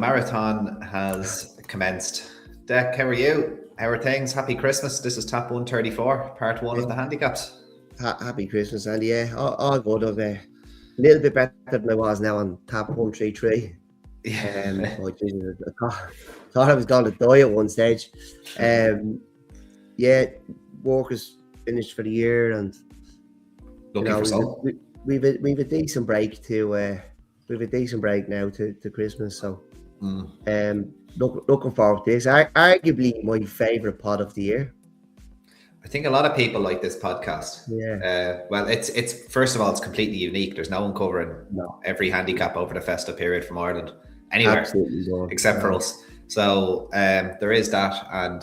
marathon has commenced. Dec, how are you? How are things? Happy Christmas. This is TAP134, part one of the handicaps. Happy Christmas, Andy. Yeah, all good. I've a little bit better than I was now on TAP133. Thought I was going to die at one stage. Work is finished for the year, and we've a decent break to we've a decent break now to Christmas. So looking forward to this. Arguably my favourite pod of the year. I think a lot of people like this podcast. Yeah. Well, it's first of all, it's completely unique. There's no one covering every handicap over the festive period from Ireland anywhere, except for us. So there is that, and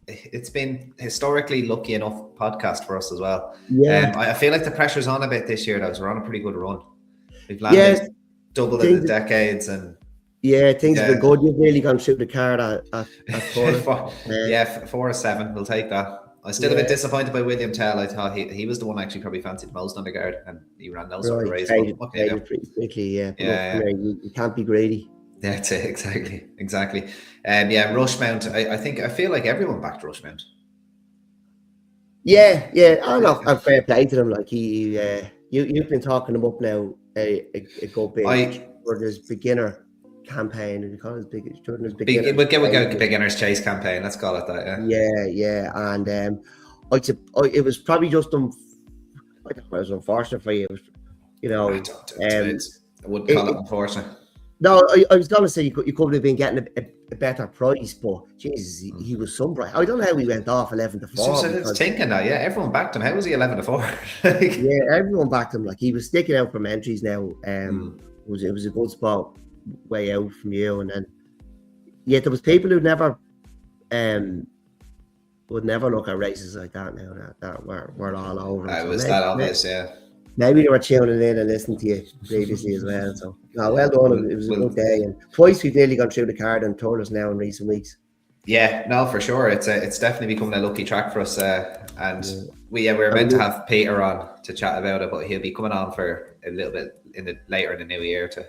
it's been historically lucky enough podcast for us as well. Yeah. I feel like the pressure's on a bit this year, though. So we're on a pretty good run. We've landed double in the decades, and things have been good. You've really gone through the card at 4. 4 or 7. We'll take that. I was still a bit disappointed by William Tell. I thought he was the one actually probably fancied most on the guard, and he ran those sort of races. Pretty quickly, you can't be greedy. That's it, exactly. Rushmount. I feel like everyone backed Rushmount. Yeah. I don't know. I'm fair play to them. Like you've been talking them up now a good bit for this beginner campaign, and call it beginner. We'll go beginner's chase campaign. Let's call it that. Yeah. And it was probably just it was unfortunate for you. I wouldn't call it unfortunate. No, I was going to say you could have been getting a better price, but Jesus, he was some bright. I don't know how he wwent off 11-4. I was thinking that, everyone backed him. How was he 11-4? Yeah, everyone backed him. Like, he was sticking out from entries now. It was a good spot way out from you, and then there was people who never would never look at races like that now that we're all over. It was that obvious, Maybe they were tuning in and listening to you previously as well. So, well done. It was a good day. And twice we've nearly gone through the card and told us now in recent weeks. Yeah, no, for sure. It's definitely becoming a lucky track for us. We were meant to have Peter on to chat about it, but he'll be coming on for a little bit later in the new year to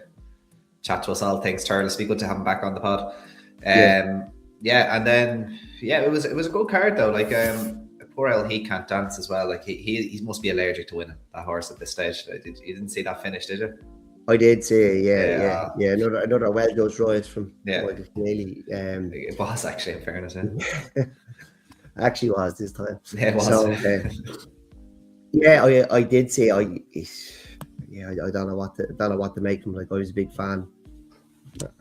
chat to us all things Turles. Be good to have him back on the pod. And then it was a good card though. Like poor old he can't dance as well. Like he must be allergic to winning that horse at this stage. You didn't see that finish, did you? I did see, yeah. Another well-judged ride from Michael Keeley. It was actually, in fairness, actually was this time. Yeah, it was. So, I did see. I don't know what to make of him. Like, I was a big fan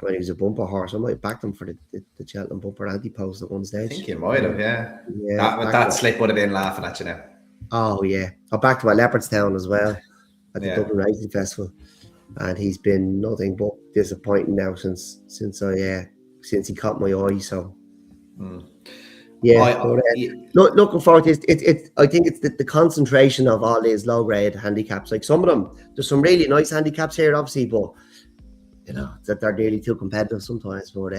when he was a bumper horse. I might have backed him for the Cheltenham bumper anti-post at one stage. I think you might have, that slip would have been laughing at you now. Oh yeah, I backed him at Leopardstown as well at the Dublin Racing Festival, and he's been nothing but disappointing now since he caught my eye. So looking forward to it. I think it's the concentration of all these low grade handicaps. Like, some of them, there's some really nice handicaps here, obviously, but that they're really too competitive sometimes. But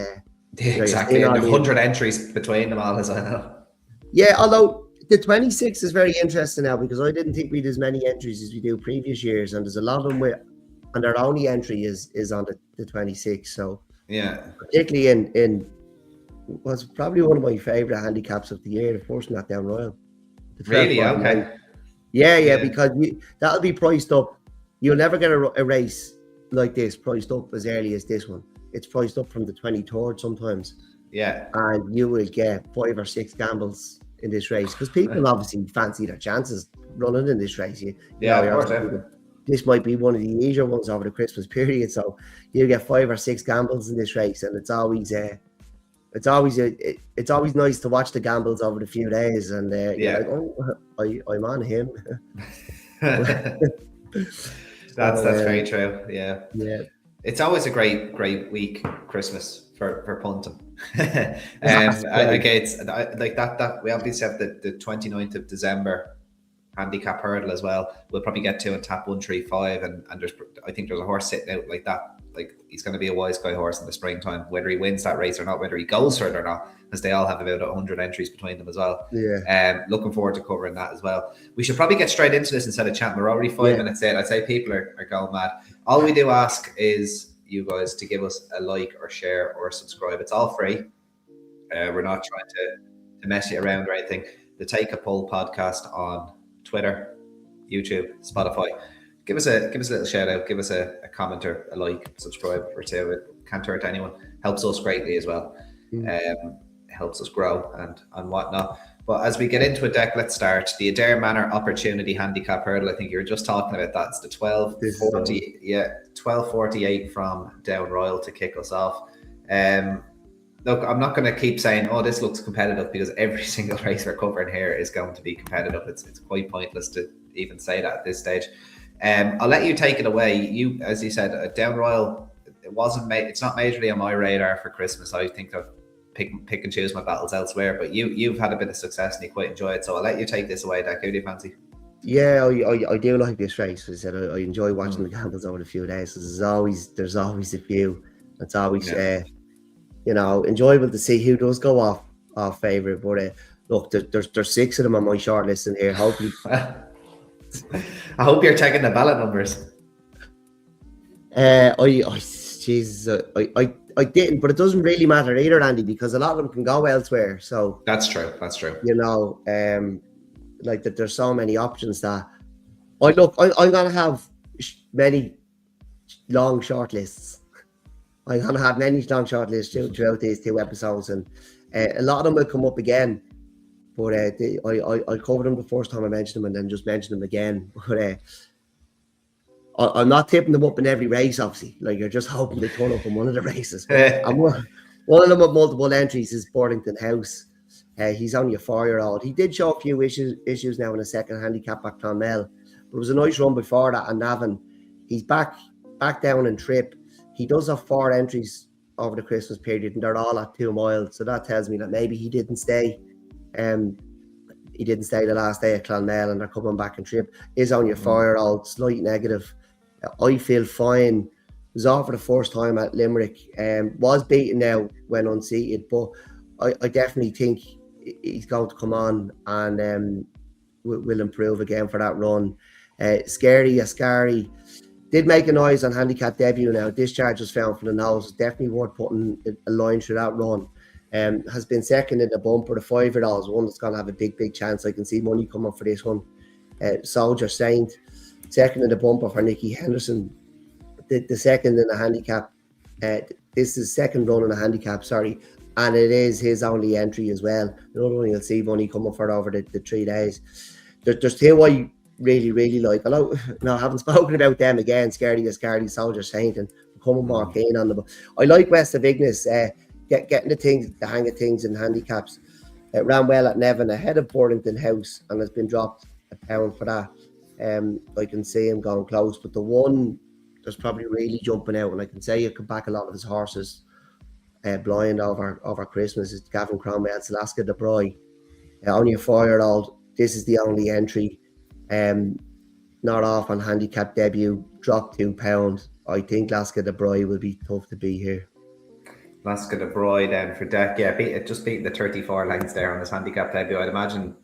exactly, and 100 entries between them all as well. Yeah, although the 26 is very interesting now, because I didn't think we'd as many entries as we do previous years, and there's a lot of them and their only entry is on the 26. So particularly in was probably one of my favourite handicaps of the year, the first Not Down Royal. Really? Okay. Yeah, because that'll be priced up. You'll never get a race like this priced up as early as this one. It's priced up from the 23rd sometimes. Yeah. And you will get 5 or 6 gambles in this race, because people obviously fancy their chances running in this race. This might be one of the easier ones over the Christmas period, so you get 5 or 6 gambles in this race, and it's always nice to watch the gambles over the few days, and you're like, I'm on him. That's very true. Yeah. It's always a great week, Christmas for punting. It's like that. We obviously have the 29th of December handicap hurdle as well. We'll probably get to in TAP135, and I think there's a horse sitting out like that. Like, he's going to be a wise guy horse in the springtime, whether he wins that race or not, whether he goes for it or not, because they all have about 100 entries between them as well. Looking forward to covering that as well. We should probably get straight into this instead of chatting. We're already 5 minutes in. I'd say people are going mad. All we do ask is you guys to give us a like or share or subscribe. It's all free. We're not trying to mess you around or anything. The Take a Poll podcast on Twitter, YouTube, Spotify. Give us a little shout out. Give us a comment or a like, subscribe or two. It can't hurt anyone. Helps us greatly as well. Helps us grow and whatnot. But as we get into it, Dec, let's start. The Adair Manor Opportunity Handicap Hurdle. I think you were just talking about that. It's the 12:40. Yeah, 12:48 from Down Royal to kick us off. Look, I'm not going to keep saying, oh, this looks competitive, because every single race we're covering here is going to be competitive. It's quite pointless to even say that at this stage. I'll let you take it away. You, as you said, Down Royal, it's not majorly on my radar for Christmas. I think I've pick and choose my battles elsewhere, but you've had a bit of success and you quite enjoy it. So I'll let you take this away, Dec. Who do you fancy? Yeah, I do like this race. As I said, I enjoy watching the gambles over a few days. There's always a few. It's always enjoyable to see who does go off favourite. But look, there's 6 of them on my short list in here. Hopefully, I hope you're checking the ballot numbers. I didn't, but it doesn't really matter either, Andy, because a lot of them can go elsewhere. So that's true. Like that, there's so many options that I'm gonna have many long short lists. I'm gonna have many long short lists throughout these 2 episodes, and a lot of them will come up again. But I covered them the first time I mentioned them, and then just mentioned them again. But I'm not tipping them up in every race, obviously. Like, you're just hoping they turn up in one of the races. And one of them with multiple entries is Burlington House. He's only a 4-year-old. He did show a few issues now in a second handicap at Clonmel. But it was a nice run before that. And Navan, he's back down in trip. He does have 4 entries over the Christmas period, and they're all at 2 miles. So that tells me that maybe he didn't stay. He didn't stay the last day at Clonmel, and they're coming back in trip. Is only a 4-year-old, slight negative. I feel fine. Was off for the first time at Limerick. Was beaten now when unseated, but I definitely think he's going to come on and will improve again for that run. Scary Ascari did make a noise on handicap debut now. Discharge was found for the nose. Definitely worth putting a line through that run. Has been second in the bumper. The 5-year-old is one that's going to have a big chance. I can see money coming for this one. Soldier Saint, second in the bumper for Nicky Henderson. The second in the handicap. This is second run in the handicap, and it is his only entry as well. Another one you'll see money coming for over the 3 days. There's 2 I really like. I haven't spoken about them again. Scardy, Soldier Saint, and becoming more keen on them. I like West of Ignis. Getting the hang of things in handicaps. It ran well at Nevin ahead of Burlington House, and has been dropped £1 for that. I can see him going close, but the one that's probably really jumping out, and I can say you could back a lot of his horses blind over Christmas, is Gavin Cromwell's Alaska de Broy. Only a 4-year-old. This is the only entry. Not off on handicap debut, dropped £2. I think Alaska de Broy will be tough to beat here. Alaska de Broy then for Dec. Yeah, it just beat the 34 lengths there on his handicap debut. I'd imagine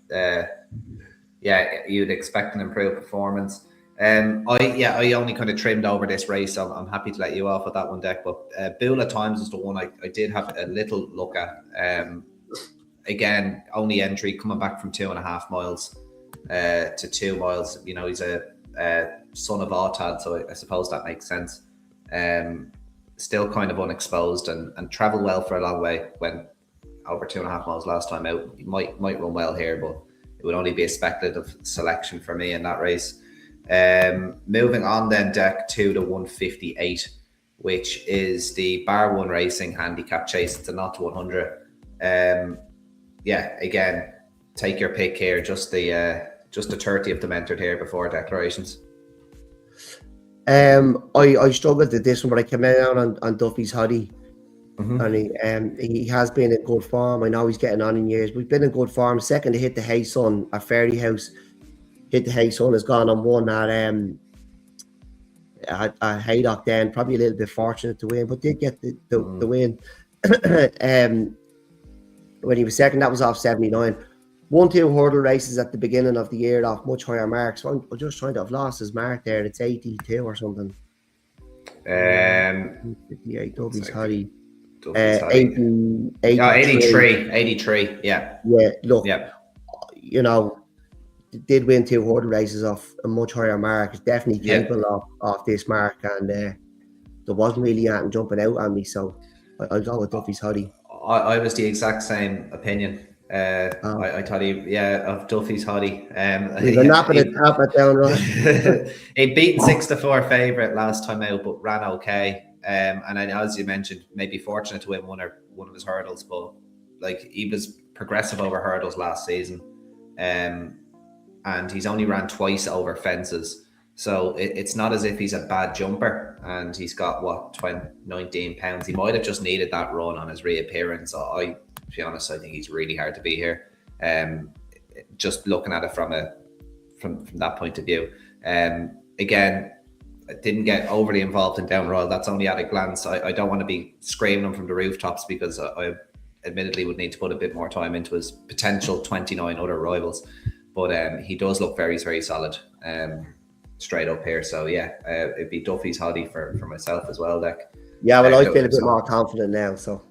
you'd expect an improved performance. I only kind of trimmed over this race, so I'm happy to let you off with that one, Dec. But Beulah Times is the one I did have a little look at. Again, only entry, coming back from 2.5 miles to 2 miles. You know, he's a son of Autad, so I suppose that makes sense. Still kind of unexposed and travel well for a long way. When over 2.5 miles last time out, he might run well here, but it would only be a speculative selection for me in that race. Moving on then, Dec, to the 158, which is the Bar 1 Racing Handicap Chase. It's a not to 100. Again, take your pick here. Just the 30 of them entered here before declarations. I struggled with this one, but I came out on Duffy's Hoddy. And he has been in good form. I know he's getting on in years, but he's been in good form. Second to hit the Hay Sun at Fairy House. Hit the Hay Sun has gone on one at Haydock then. Probably a little bit fortunate to win, but did get the win. When he was second, that was off 79. 1-2 hurdle races at the beginning of the year off much higher marks. So I'm just trying to have lost his mark there. It's 82 or something. 58, Duffy's Hottie. Duffy's Hottie. 83. Yeah. Yeah. Look, yeah. You know, did win 2 hurdle races off a much higher mark. Is definitely capable of this mark, and there wasn't really anything jumping out at me, so I'll go with Duffy's Hottie. I was the exact same opinion. I thought of Duffy's Hottie. We're not going to tap it down, right? He beat 6-4 favourite last time out, but ran okay. And then, as you mentioned, maybe fortunate to win one of his hurdles, but like he was progressive over hurdles last season, and he's only ran twice over fences. So it's not as if he's a bad jumper, and he's got 19 pounds. He might have just needed that run on his reappearance. To be honest, I think he's really hard to beat here. Just looking at it from that point of view. Again, I didn't get overly involved in Down Royal. That's only at a glance. I don't want to be screaming him from the rooftops, because I admittedly would need to put a bit more time into his potential 29 other rivals. But he does look very, very solid. Straight up here, so it'd be Duffy's Hottie for myself as well, Dec. Yeah, well, I feel a bit more confident now, so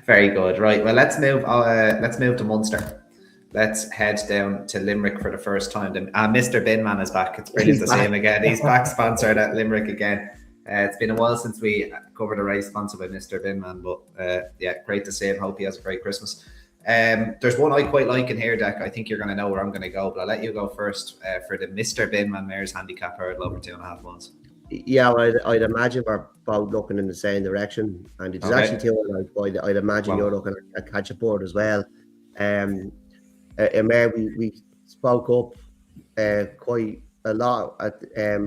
very good. Right, well, let's move to Munster. Let's head down to Limerick for the first time. Mr. Binman is back. It's brilliant to see him again. He's back, sponsored at Limerick again. It's been a while since we covered a race sponsored by Mr. Binman, but great to see him. Hope he has a great Christmas. There's one I quite like in here, Dec. I think you're going to know where I'm going to go, but I'll let you go first for the Mr. Binman Mares handicap hurdle over 2.5 miles. Yeah, well, I'd imagine we're both looking in the same direction, and it's actually too. I'd imagine you're looking at catch a board as well. And Mare, we spoke up quite a lot at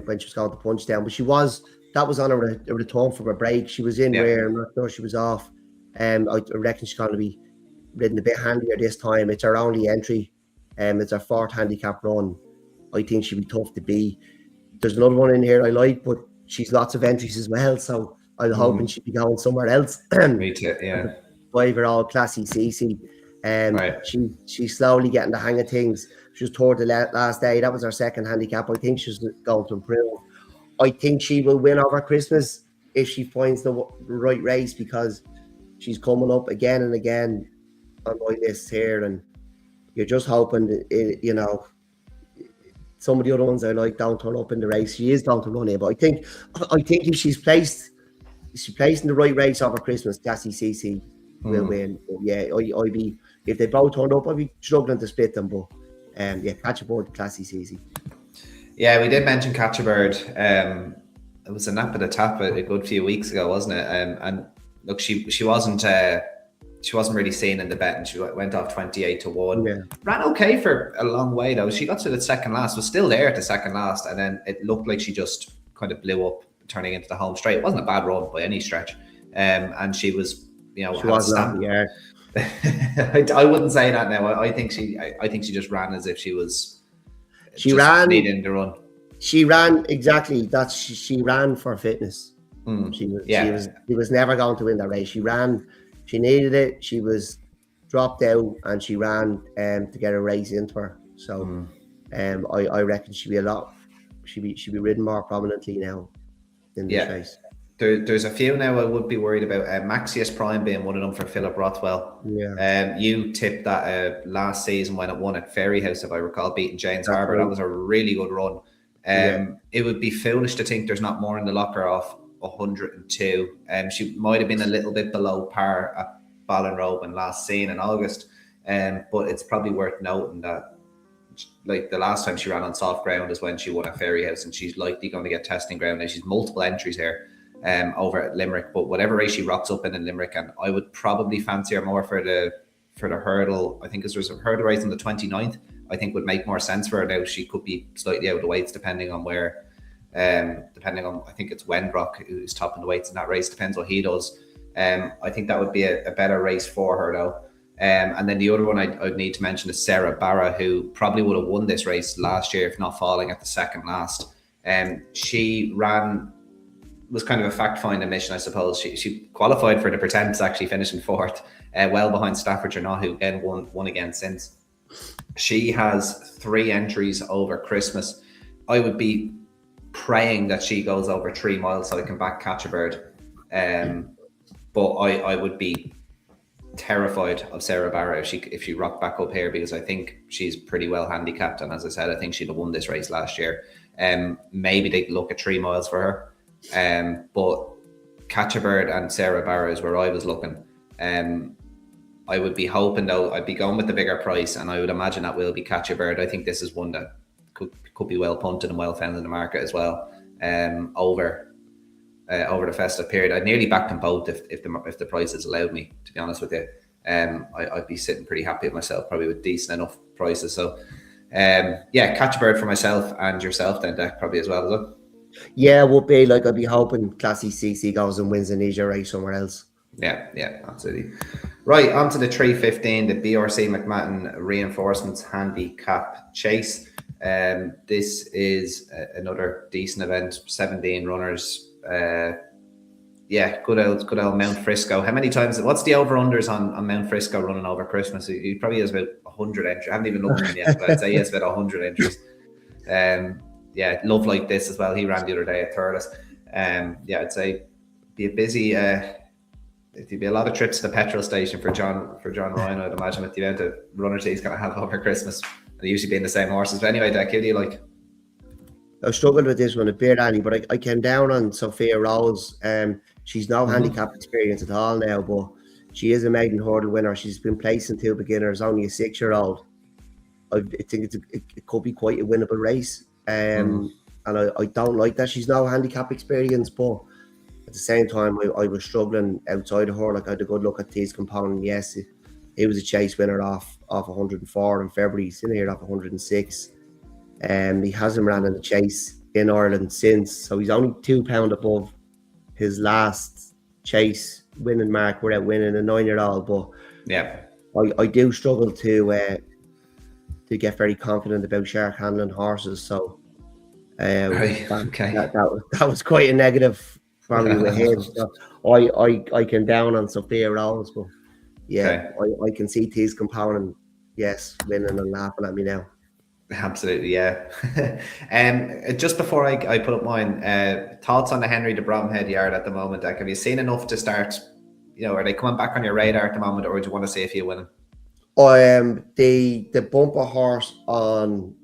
when she was going to Punchdown, but that was on a return from a break. She was in where I'm not sure she was off. I reckon she's going to be ridden a bit handier this time. It's her only entry. It's her 4th handicap run. I think she'd be tough to beat. There's another one in here I like, but she's lots of entries as well, so I'm hoping she'd be going somewhere else. Me too, yeah. 5-year-old Classy CC. Right. She's slowly getting the hang of things. She was toward the last day. That was her 2nd handicap. I think she's going to improve. I think she will win over Christmas if she finds the right race, because she's coming up again and again on my list here, and you're just hoping that some of the other ones I like don't turn up in the race. She is going to run it, but I think if she's placed in the right race over Christmas, Classy CC will win. But I'd be, if they both turned up, I'd be struggling to split them, but catch a board, Classy CC. Yeah, we did mention Catch a Bird. It was a nap at the tap a good few weeks ago, wasn't it? And look, she wasn't really seen in the bet, and she went off 28-1. Yeah. Ran okay for a long way though. She got to the second last, was still there at the second last, and then it looked like she just kind of blew up, turning into the home straight. It wasn't a bad run by any stretch. And she was, she was not, yeah. I wouldn't say that now. I think she just ran as if she was. She ran needing to run. She ran exactly. She ran for fitness. She was never going to win that race. She ran. She needed it. She was dropped out, and she ran to get a race into her. So, I reckon she'd be ridden more prominently now in this race. There's a few now I would be worried about. Maxius Prime being one of them for Philip Rothwell. Yeah. You tipped that last season when it won at Ferryhouse, if I recall, beating James Harbour. That was a really good run. It would be foolish to think there's not more in the locker off 102. She might have been a little bit below par at Ballinrobe when last seen in August. But it's probably worth noting that, like, the last time she ran on soft ground is when she won at Ferryhouse, and she's likely going to get testing ground. Now she's multiple entries here over at Limerick, but whatever race she rocks up in Limerick, and I would probably fancy her more for the hurdle. I think there's a hurdle race on the 29th. I think would make more sense for her now. She could be slightly out of the weights depending on where. Depending on, I think it's Wendrock who's topping the weights in that race. Depends what he does. I think that would be a better race for her though. And then the other one I'd need to mention is Sarah Barra, who probably would have won this race last year if not falling at the second last. She was kind of a fact-finding mission, I suppose. She qualified for the Pretenders, actually finishing 4th, well behind Staffordshire Knott, who again won again since. She has 3 entries over Christmas. I would be praying that she goes over 3 miles so I can back Catch a Bird. But I would be terrified of Sarah Barra if she rocked back up here, because I think she's pretty well handicapped, and as I said, I think she'd have won this race last year. Maybe they'd look at 3 miles for her, but Catch a Bird and Sarah Barra is where I was looking. I would be hoping, though, I'd be going with the bigger price, and I would imagine that will be Catch a Bird. I think this is one that could be well punted and well found in the market as well, over the festive period. I'd nearly back them both if the prices allowed me, to be honest with you. I'd be sitting pretty happy with myself, probably with decent enough prices. So Catch a Bird for myself and yourself then, Dec, probably as well, is it? Yeah, would be like, I'd be hoping Classy CC goes and wins an Asia race somewhere else. Yeah, absolutely. Right, on to the 315, the BRC McMahon Reinforcements Handicap Chase. This is another decent event, 17 runners. Good old Mount Frisco. How many times? What's the over-unders on Mount Frisco running over Christmas? He probably has about 100 entries. I haven't even looked at them yet, but I'd say he has about 100 entries. Love Like This as well. He ran the other day at Thurles. I'd say be a busy. There'd be a lot of trips to the petrol station for John Ryan, I'd imagine, with the amount of runners he's going to have over Christmas. And usually being the same horses. But anyway, Dec, who do you like? I struggled with this one a bit, Andy, but I came down on Sophia Rose. She's no handicap experience at all now, but she is a maiden hurdle winner. She's been placing 2 beginners, only a 6-year-old. I think it could be quite a winnable race. And I don't like that she's no handicap experience, but at the same time, I was struggling outside of her. Like, I had a good look at T's component. Yes, he was a chase winner off 104 in February. He's in here off 106. He hasn't ran in the chase in Ireland since, so he's only £2 above his last chase winning mark without winning, a 9-year-old. But yeah, I do struggle to get very confident about shark handling horses. So that was quite a negative for me with him. So I came down on Sophia Rose, but I can see T's component, yes, winning and laughing at me now. Absolutely, yeah. Just before I put up mine, thoughts on the Henry de Bromhead yard at the moment, Dec? Have you seen enough to start? Are they coming back on your radar at the moment, or do you want to see if you win? The bumper horse on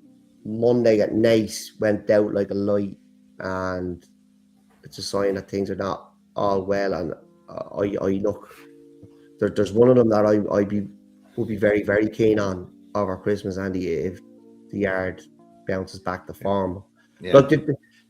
Monday at Nice went out like a light, and it's a sign that things are not all well. And I look, there's one of them that would be very, very keen on over Christmas, Andy, if the yard bounces back to form. Yeah. Look,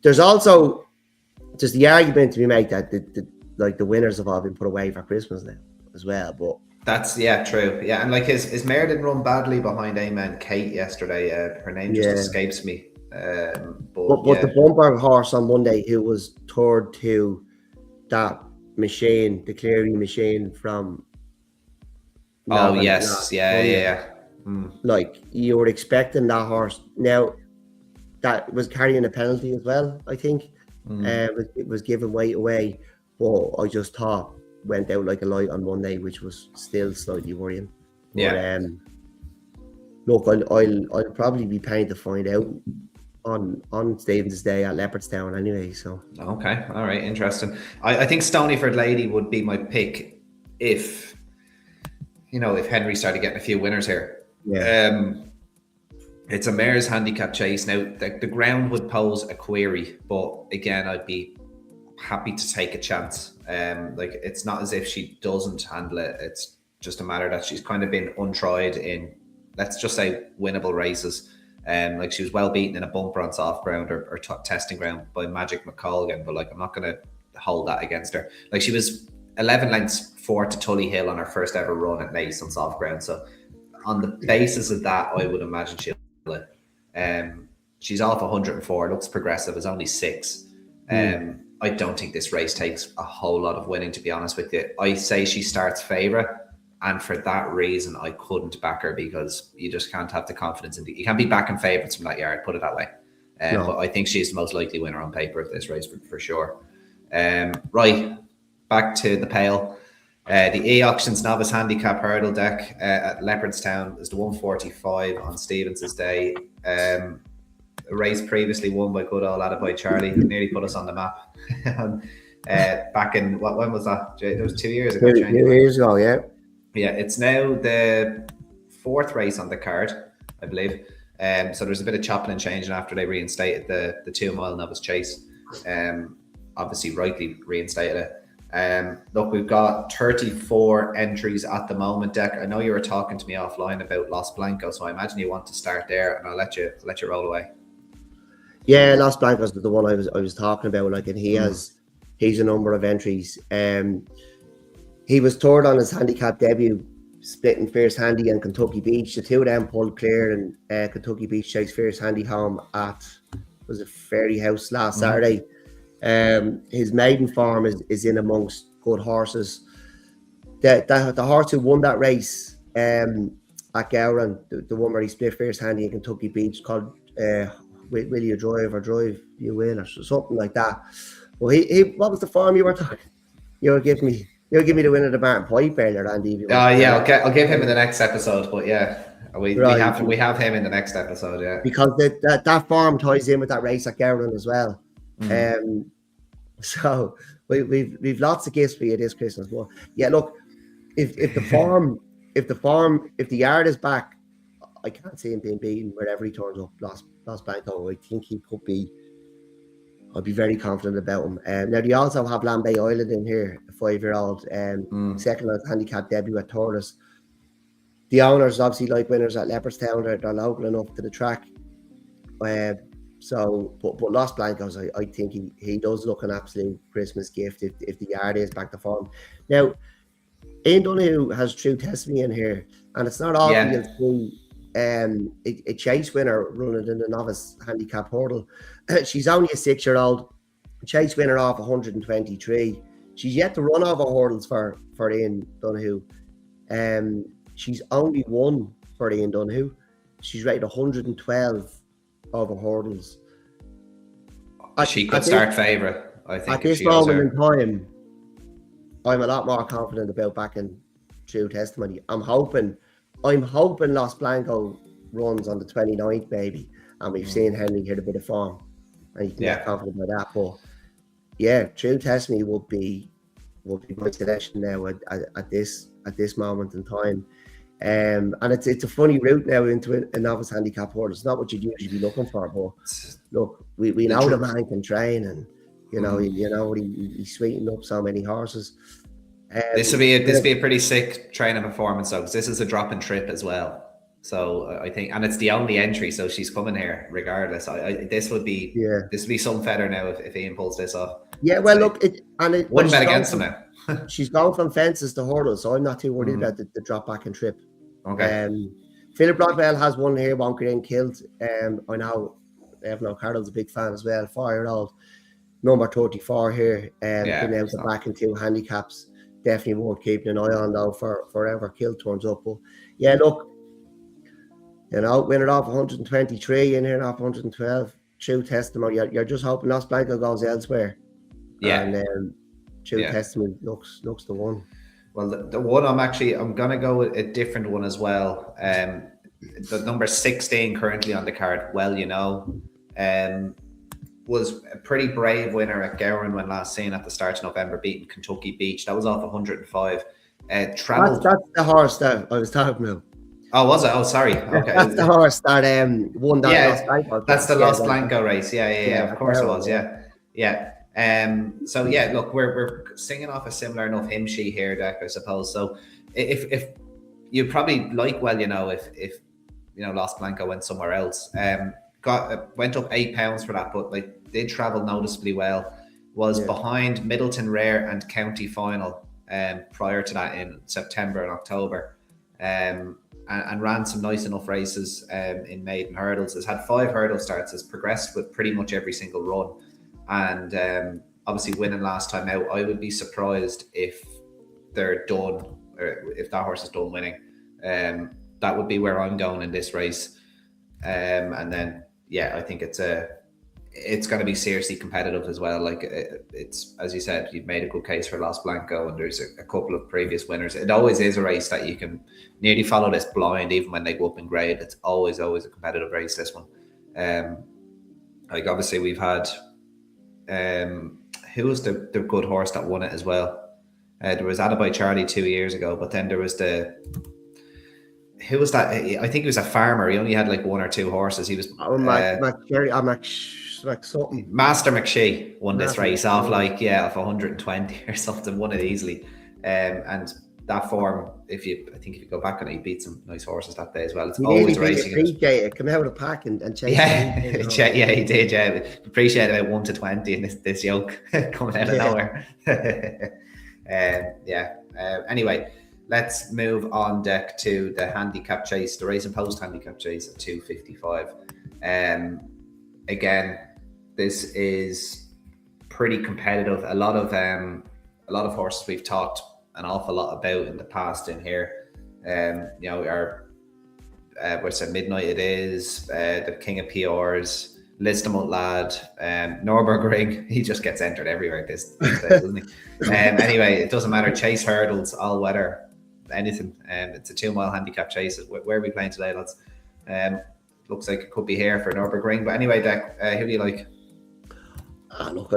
there's the argument to be made that the winners have all been put away for Christmas now as well. But that's true. Yeah, and like his mare didn't run badly behind Amen Kate yesterday. Her name just escapes me. But the bumper horse on Monday, who was third to that machine, the clearing machine from. Like, you were expecting that horse. Now, that was carrying a penalty as well, I think. It was giving weight away, but I just thought went out like a light on Monday, which was still slightly worrying. Yeah. But, look, I'll probably be paying to find out on Stevens' Day at Leopardstown anyway. So okay, all right, interesting. I think Stonyford Lady would be my pick if Henry started getting a few winners here. Yeah. It's a mare's handicap chase. Now, the ground would pose a query, but again, I'd be happy to take a chance. It's not as if she doesn't handle it. It's just a matter that she's kind of been untried in, let's just say, winnable races. She was well beaten in a bumper on soft ground or testing ground by Magic McColgan, but I'm not going to hold that against her. She was 11 lengths forward to Tully Hill on her first ever run at Naas on soft ground. So on the basis of that, I would imagine she'll she's off 104, looks progressive, is only 6. I don't think this race takes a whole lot of winning, to be honest with you. I say she starts favourite, and for that reason, I couldn't back her, because you just can't have the confidence you can't be backing favourites from that yard, put it that way. But I think she's the most likely winner on paper of this race for sure. Right, back to the Pale. The E-Auctions Novice Handicap Hurdle, Dec, at Leopardstown is the 145 on Stevens' Day. a race previously won by good old Attaboy Charlie. Nearly put us on the map. Back in, when was that? It was 2 years ago. 2 years ago, yeah. Yeah, it's now the 4th race on the card, I believe. So there's a bit of chopping and changing after they reinstated the 2 mile novice chase. Obviously, rightly reinstated it. Look, we've got 34 entries at the moment, Dec. I know you were talking to me offline about Los Blancos, so I imagine you want to start there, and I'll let you roll away. Yeah, Los Blancos is the one I was talking about. Like, and he's a number of entries. He was third on his handicap debut, splitting Fierce Handy and Kentucky Beach. The 2 of them pulled clear, and Kentucky Beach chased Fierce Handy home at Fairy House last Saturday. His maiden form is in amongst good horses. The horse who won that race at Gowran, the one where he split Fierce Handy and Kentucky Beach, called Will You Drive or Drive You Will, or something like that. Well, he what was the form you were talking? You were giving me the winner of the Martin Pipe earlier, Andy. I'll give him in the next episode. But yeah, we have him in the next episode. Yeah, because that form ties in with that race at Gowran as well. So we've lots of gifts for you this Christmas. But yeah, look, if the yard is back, I can't see him being beaten wherever he turns up. Los Blancos, I think he could be. I'd be very confident about him. Now they also have Lambay Island in here, a 5-year-old, second on handicap debut at Torres. The owners obviously like winners at Leopardstown. They're local enough to the track. But Los Blancos, I think he does look an absolute Christmas gift if the yard is back to form. Now, Ian Donoghue has True Testimony in here, and it's not often you'll see a chase winner running in the novice handicap hurdle. She's only a 6-year-old, chase winner off 123. She's yet to run over hurdles for Ian Donoghue. She's only won for Ian Donoghue. She's rated 112 over hurdles. She could start favourite, I think. At this moment in time, I'm a lot more confident about backing True Testimony. I'm hoping Los Blancos runs on the 29th, baby. And we've seen Henry hit a bit of form. And you can get confident about that. But yeah, True Testimony would be my selection now at this moment in time. And it's a funny route now into a novice handicap hurdle. It's not what you'd usually be looking for, but look, we know the man can train, and he's sweetened up so many horses. This would be a pretty sick training performance, though, because this is a drop and trip as well. So I think, and it's the only entry, so she's coming here regardless. This would be some feather now if Ian pulls this off. Yeah, well, look, wouldn't bet against him now. She's going from fences to hurdles, so I'm not too worried about the drop back and trip. Okay. Philip Broadwell has one here, won't get in killed. I know Evan O'Carroll's a big fan as well. 4-year-old, number 34 here. Been able to back in 2 handicaps. Definitely worth keeping an eye on though for forever kill turns up. But yeah, look, winner off 123 in here off 112. True Testimony. You're just hoping Los Blancos goes elsewhere. Yeah. And True Testimony looks the one. Well, the one I'm gonna go with a different one as well. The number 16 currently on the card, was a pretty brave winner at Gowran when last seen at the start of November, beating Kentucky Beach. That was off 105. That's the horse that I was talking about. Oh, was it? Oh, sorry. Okay. That's the horse that won that Los Blancos. That's the Los Blancos race. Yeah. Of course it was. Yeah. So yeah, look, we're singing off a similar enough hymn sheet here, Dec, I suppose. So if you probably like, if Los Blancos went somewhere else, went up £8 for that, but did travel noticeably well. Was behind Middleton Rare and County Final prior to that in September and October, and ran some nice enough races in maiden hurdles. Has had 5 hurdle starts. Has progressed with pretty much every single run. And obviously winning last time out. I would be surprised if they're done, or if that horse is done winning. That would be where I'm going in this race. And then I think it's going to be seriously competitive as well. It's, as you said, you've made a good case for Los Blancos, and there's a couple of previous winners. It always is a race that you can nearly follow this blind, even when they go up in grade. It's always a competitive race, this one. Like obviously we've had who was the good horse that won it as well? There was Added by Charlie 2 years ago, but then there was who was that? I think he was a farmer. He only had like 1 or 2 horses. He was Master McShee won this race off like off 120 or something. Won it easily, and that form. I think if you go back on it, he beat some nice horses that day as well. It's always racing. Come out of the pack and chase. Yeah, he did. Yeah, appreciate about 1 to 20 in this yoke coming out of nowhere. Anyway, let's move on deck to the handicap chase, the Racing Post handicap chase at 255. Again, this is pretty competitive. A lot of horses we've talked an awful lot about in the past in here. What's it? Midnight It Is, the King of PRs, Listamont Lad, Nürburgring. He just gets entered everywhere these days, doesn't he? Anyway, it doesn't matter. Chase hurdles, all weather, anything. It's a 2 mile handicap chase. Where are we playing today, lads? Looks like it could be here for Nürburgring. But anyway, Dec, who do you like? Look,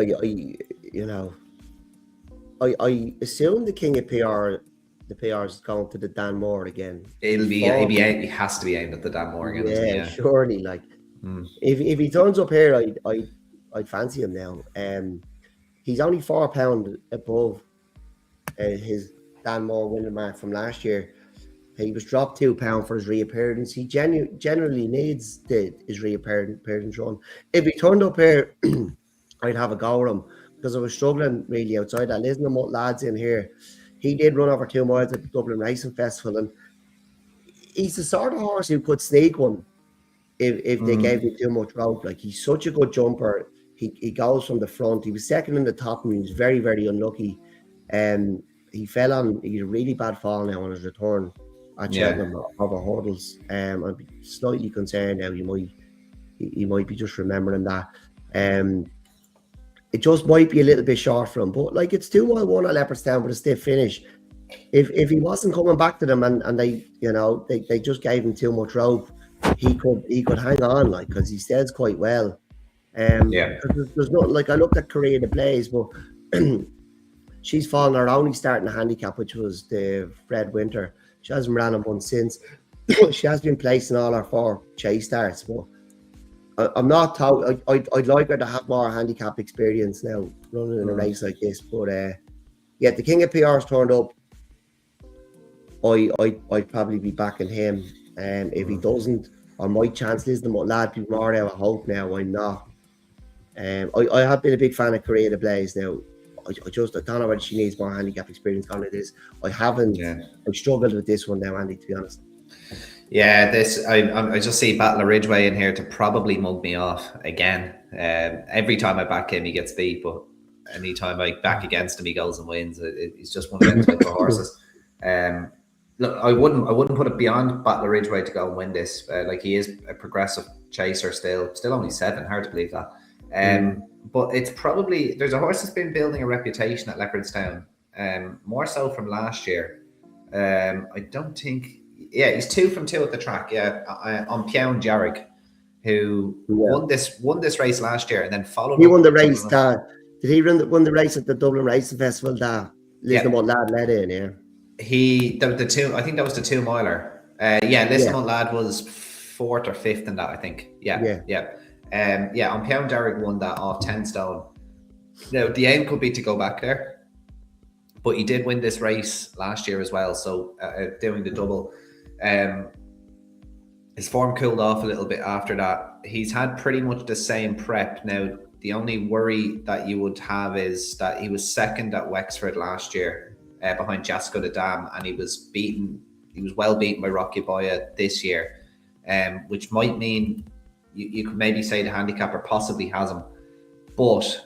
I assume the King of PR, the PR is going to the Dan Moore again. He has to be aimed at the Dan Moore again. Yeah, surely. Like, if he turns up here, I'd fancy him now. He's only £4 above his Dan Moore winning mark from last year. He was dropped £2 for his reappearance. He generally needs his reappearance run. If he turned up here, I'd have a go with him because I was struggling really outside that. Listening to what lads in here, he did run over 2 miles at the Dublin Racing Festival, and he's the sort of horse who could sneak one if they gave him too much rope. Like, he's such a good jumper. He goes from the front. He was second in the top, and he was very, very unlucky. He fell on. He's a really bad fall now on his return at Cheltenham over hurdles. I'd be slightly concerned now. He might be just remembering that. It just might be a little bit short for him, but like, it's 2 mile 1 at Leopardstown with a stiff finish. If he wasn't coming back to them and they just gave him too much rope, he could hang on, like, because he stays quite well. There's not, like, I looked at Korea the Blaze, but she's fallen her only starting a handicap, which was the Fred Winter. She hasn't ran him one since. She has been placing all her 4 chase starts, but I'm not told. I'd like her to have more handicap experience now running in a race like this. But the King of PR's turned up. I'd probably be backing him. If he doesn't, I might chance listen to lad be more out of hope now. I'm not. I have been a big fan of Korea the Blaze now. I don't know whether she needs more handicap experience on it is. I haven't. I've struggled with this one now, Andy, to be honest. Yeah, I just see Battle of Ridgeway in here to probably mug me off again. Every time I back him, he gets beat, but anytime I back against him, he goes and wins. He's just one of them type of horses. Look, I wouldn't put it beyond Battle of Ridgeway to go and win this. Like, he is a progressive chaser still only 7. Hard to believe that. But it's probably, there's a horse that's been building a reputation at Leopardstown, more so from last year. I don't think. Yeah, he's 2 from 2 at the track. Yeah, on Pion Jarrig, who won this race last year and then followed. He won the race. Did he won the race at the Dublin Racing Festival? Listamont Lad led in. Yeah, the 2. I think that was the 2 miler. Listamont Lad was 4th or 5th in that. I think. On Pion Jarrig won that off 10 stone. Now the aim could be to go back there, but he did win this race last year as well. So doing the double. His form cooled off a little bit after that. He's had pretty much the same prep. Now, the only worry that you would have is that he was 2nd at Wexford last year behind Jasco the Dam, and he was well beaten by Rocky Boya this year, which might mean you could maybe say the handicapper possibly has him, but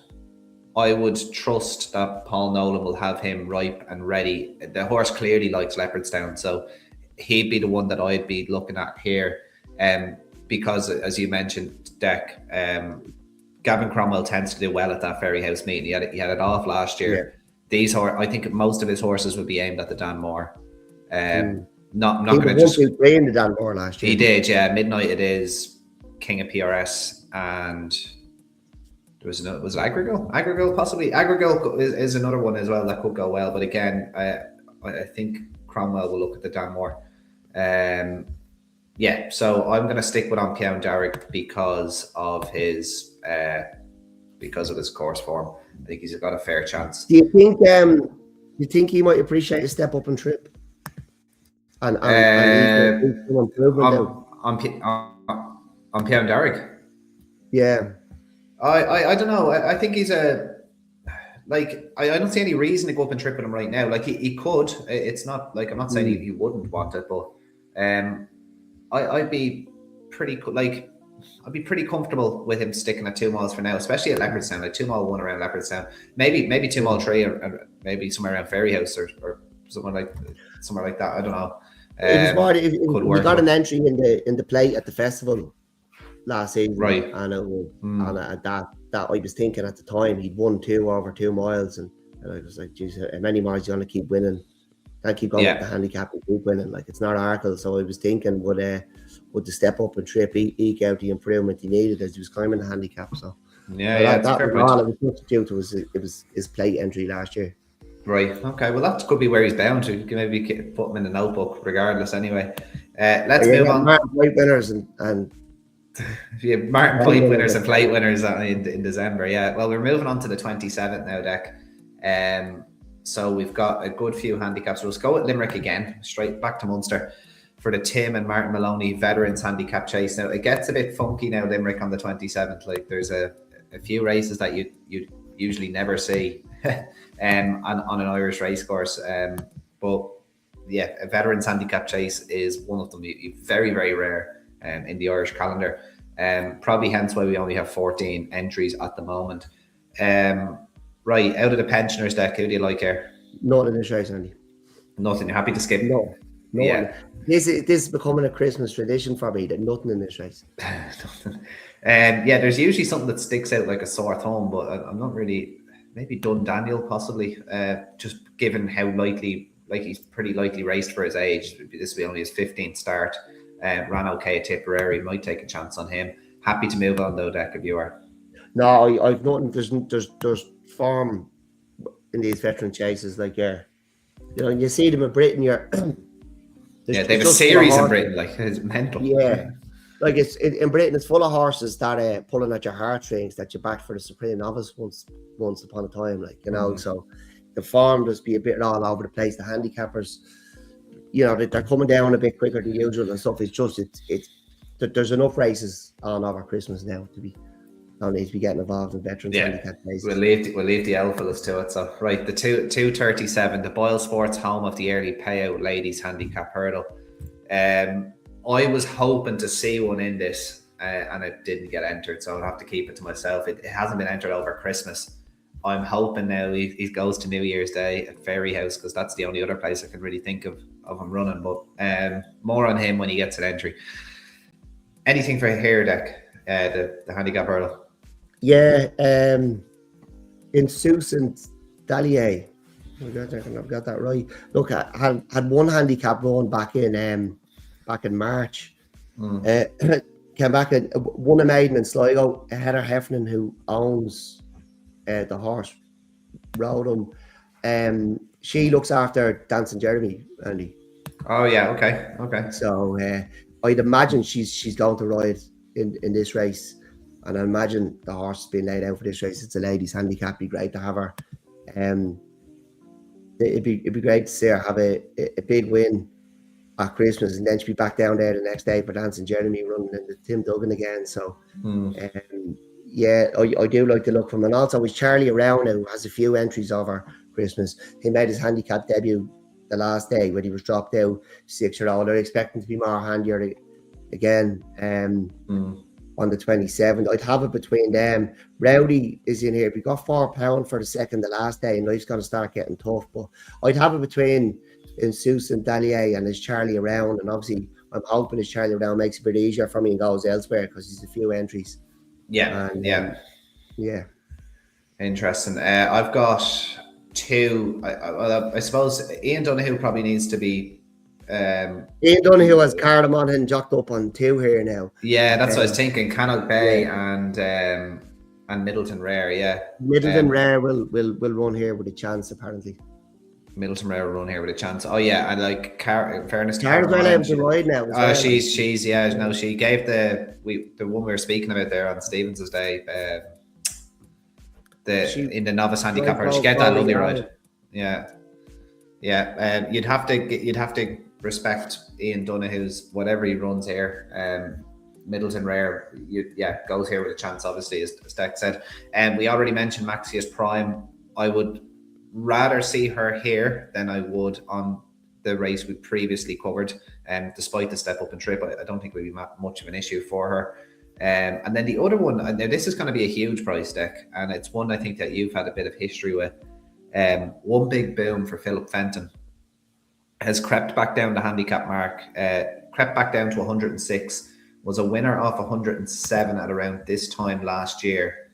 I would trust that Paul Nolan will have him ripe and ready. The horse clearly likes Leopardstown, so he'd be the one that I'd be looking at here, because as you mentioned, Dec, Gavin Cromwell tends to do well at that Ferryhouse meeting. He had it off last year. Yeah. I think most of his horses would be aimed at the Dan Moore. Not going to just play in the Dan Moore last year. He did, yeah. Midnight It Is, King of PRS, and was it Agrigal? Agrigal possibly. Agrigal is another one as well that could go well. But again, I think Cromwell will look at the Danmore. Yeah, so I'm going to stick with Ampion Derek because of his course form. I think he's got a fair chance. Do you think he might appreciate a step up and trip? And Ampion Derek. Yeah. I don't know. I think he's I don't see any reason to go up and trip with him right now. Like he could. It's not like I'm not saying he wouldn't want it, but I'd be pretty comfortable with him sticking at 2 miles for now, especially at Leopardstown. Like 2 mile 1 around Leopardstown, maybe 2 mile 3 or maybe somewhere around Ferryhouse or somewhere like that. I don't know. It was more if we got an entry in the plate at the festival last season, right? And it was, and that I was thinking at the time he'd won 2 over 2 miles, and I was like, geez, how many miles you want to keep winning? Can't keep going with the handicap and keep winning. Like, it's not Arkle. So I was thinking, would the step up and trip eke out the improvement he needed as he was climbing the handicap? So that was just due to his plate entry last year. Right. Okay. Well, that could be where he's bound to. You can maybe put him in the notebook, regardless. Anyway, let's move on. Martin plate winners and Martin plate winners and plate winners in December. Yeah. Well, we're moving on to the 27th now, Dec. So we've got a good few handicaps. We'll go with Limerick again, straight back to Munster for the Tim and Martin Maloney Veterans Handicap Chase. Now it gets a bit funky now, Limerick on the 27th. Like there's a few races that you usually never see on an Irish racecourse. But yeah, a Veterans Handicap Chase is one of them. Very, very rare in the Irish calendar. Probably hence why we only have 14 entries at the moment. Right, out of the pensioners deck, who do you like here? Not in this race, Andy. Nothing. You're happy to skip? No. Yeah. This is becoming a Christmas tradition for me, that nothing in this race. Yeah, there's usually something that sticks out like a sore thumb, but I'm not really. Maybe Dun Daniel, possibly. Just given how he's pretty lightly raced for his age. This will be only his 15th start. Ran okay at Tipperary. Might take a chance on him. Happy to move on though, Dec, if you are. No, I've nothing. There's form in these veteran chases, like you see them in Britain. They have a series in Britain, like it's mental. Yeah, like in Britain, it's full of horses that pulling at your heartstrings that you backed for the Supreme Novice once upon a time, like So the form just be a bit all over the place. The handicappers, they're coming down a bit quicker than usual and stuff. It's just there's enough races on over Christmas now to be. Don't need to be getting involved in veterans handicap races. We'll leave the Elfellas to it. So right, the 237, the Boyle Sports home of the early payout ladies handicap hurdle. I was hoping to see one in this, and it didn't get entered, so I'll have to keep it to myself. It hasn't been entered over Christmas. I'm hoping now he goes to New Year's Day at Ferryhouse, because that's the only other place I can really think of him running. But more on him when he gets an entry. Anything for here, Dec? The handicap hurdle. Yeah, in Susan Dallier. I've got that right. Look, I had one handicap run back in March. Came back and won a maiden in Sligo. Heather Heffernan, who owns the horse, rode him. She looks after Dancing Jeremy, Andy. Oh yeah, okay. So I'd imagine she's going to ride in this race. And I imagine the horse has been laid out for this race. It's a ladies' handicap. It'd be great to have her. It'd be great to see her have a big win at Christmas, and then she'll be back down there the next day for Dancing Jeremy running into Tim Duggan again. So, yeah, I do like the look from him. And also, with Charlie around now, has a few entries over Christmas. He made his handicap debut the last day when he was dropped out 6-year-old. They're expecting to be more handier again. On the 27th, I'd have it between them. Rowdy is in here. We got £4 for the second the last day, and life's going to start getting tough. But I'd have it between Susan Dallier and his Charlie around. And obviously, I'm hoping his Charlie around makes it a bit easier for me and goes elsewhere, because he's a few entries. Yeah, and, yeah. Interesting. I've got two. I suppose Ian Donoghue probably needs to be. Ian Donoghue has Cardamom and jocked up on 2 here now. Yeah, that's what I was thinking. Cannock Bay and And Middleton Rare, yeah. Middleton Rare will run here with a chance, apparently. Middleton Rare will run here with a chance. Oh yeah, and like in fairness, Car's well able to ride now. She's she gave the one we were speaking about there on Stevens' day. In the novice handicapper, she get that lovely ride. Yeah. You'd have to respect Ian Donoghue's whatever he runs here. Middleton Rare, goes here with a chance, obviously, as Dec said. And we already mentioned Maxius Prime. I would rather see her here than I would on the race we previously covered. Despite the step up and trip, I don't think it would be much of an issue for her. And then the other one, now this is going to be a huge price, Dec, and it's one I think that you've had a bit of history with. One Big Boom for Philip Fenton has crept back down the handicap mark, crept back down to 106, was a winner off 107 at around this time last year.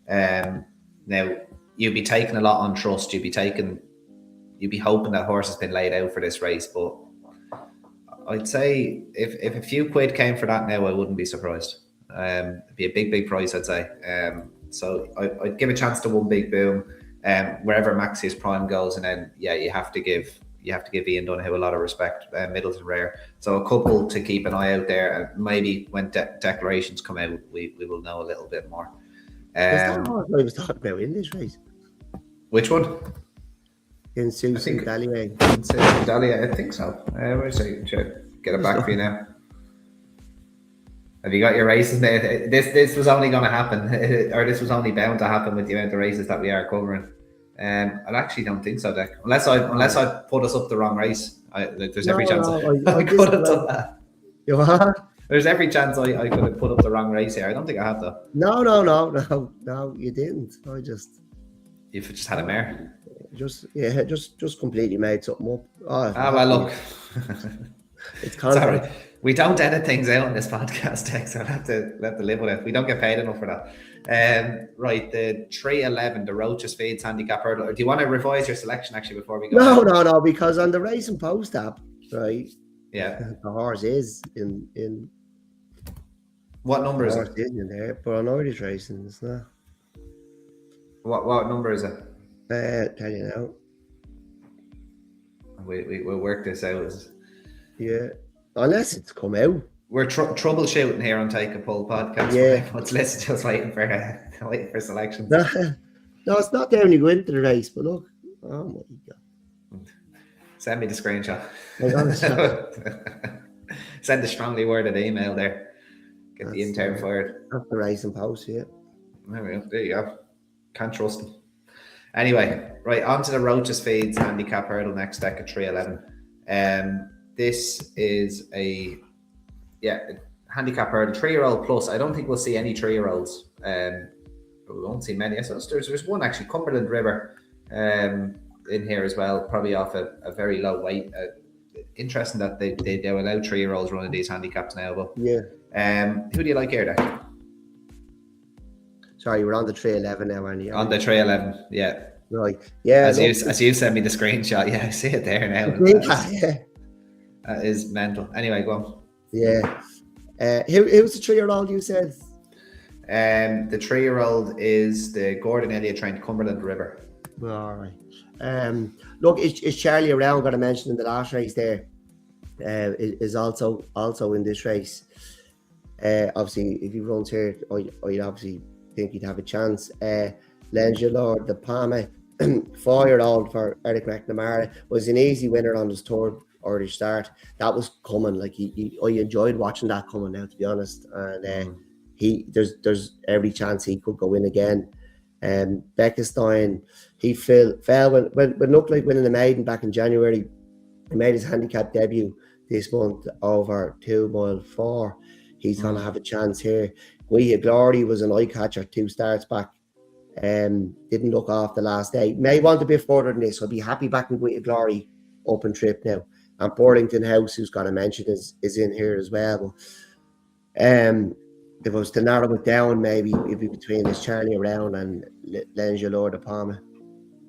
Now, you'd be taking a lot on trust. You'd be hoping that horse has been laid out for this race, but I'd say if a few quid came for that now, I wouldn't be surprised. It'd be a big price, I'd say. So I'd give a chance to One Big Boom, wherever Maxius Prime goes, and then you have to give Ian Donoghue a lot of respect. Middleton Rare, so a couple to keep an eye out there, and maybe when declarations come out, we will know a little bit more. Is that horse I was talking about in this race? Which one? In Susan Dallier. I think so. Where's it? Get it back for you now. Have you got your races there? This was only going to happen, or this was only bound to happen with the amount of races that we are covering. I actually don't think so, Dec. Unless I put us up the wrong race. There's every chance I could have done that. You what? There's every chance I could have put up the wrong race here. I don't think I have though. No, you didn't. You've just had a mare. Just completely made something up. Well, look. It's constant. Sorry. We don't edit things out on this podcast, Dec, so I'll have to live with it. We don't get paid enough for that. Right, the 311, the Roaches Feeds handicap hurdle. Or do you want to revise your selection actually before we go? No, because on the Racing Post app, right? Yeah. The horse is in what number is it? Is in there, but on Irish Racing, it's not. What number is it? Tell you now. We'll work this out. Yeah, unless it's come out. We're troubleshooting here on Take a Pull podcast. Yeah, let's listen. Just waiting for selections. No, it's not there when you go into the race. But look, oh my god! Send me the screenshot. Send a strongly worded email there. Get the intern fired. That's the Racing Post, yeah. There you go. Can't trust them. Anyway, right, on to the Roaches Feeds handicap hurdle next, Dec at 311. This is a handicap hurdle, 3-year-old plus. I don't think we'll see any 3-year-olds. We won't see many. So there's one actually, Cumberland River, in here as well, probably off a very low weight. Interesting that they allow 3-year-olds running these handicaps now. But who do you like here, Dec? Sorry, we're on the 311 now, Andy. On the 311, yeah. Right, yeah. As you send me the screenshot, yeah, I see it there now. That is mental. Anyway, go on. Yeah. Who was the 3-year-old you said? The 3-year-old is the Gordon Elliott trained Cumberland River. All right. Look, is Charlie Around got to mention in the last race there? Is also in this race. Obviously, if he runs here, I'd obviously think he'd have a chance. Lord, the Palmer, 4-year-old for Eric McNamara, was an easy winner on his third Irish start. That was coming. Like I enjoyed watching that coming now, to be honest. And there's every chance he could go in again. Beckestein, he fell when looked like winning the maiden back in January. He made his handicap debut this month over 2 mile 4. He's gonna have a chance here. We Glory was an eye catcher 2 starts back. Didn't look off the last day. May want a bit further than this. I'll be happy back in Guita Glory open trip now. And Burlington House, who's got to mention, is in here as well. But if I was to narrow it down, maybe it'd be between this Charlie Around and Lord de Palma.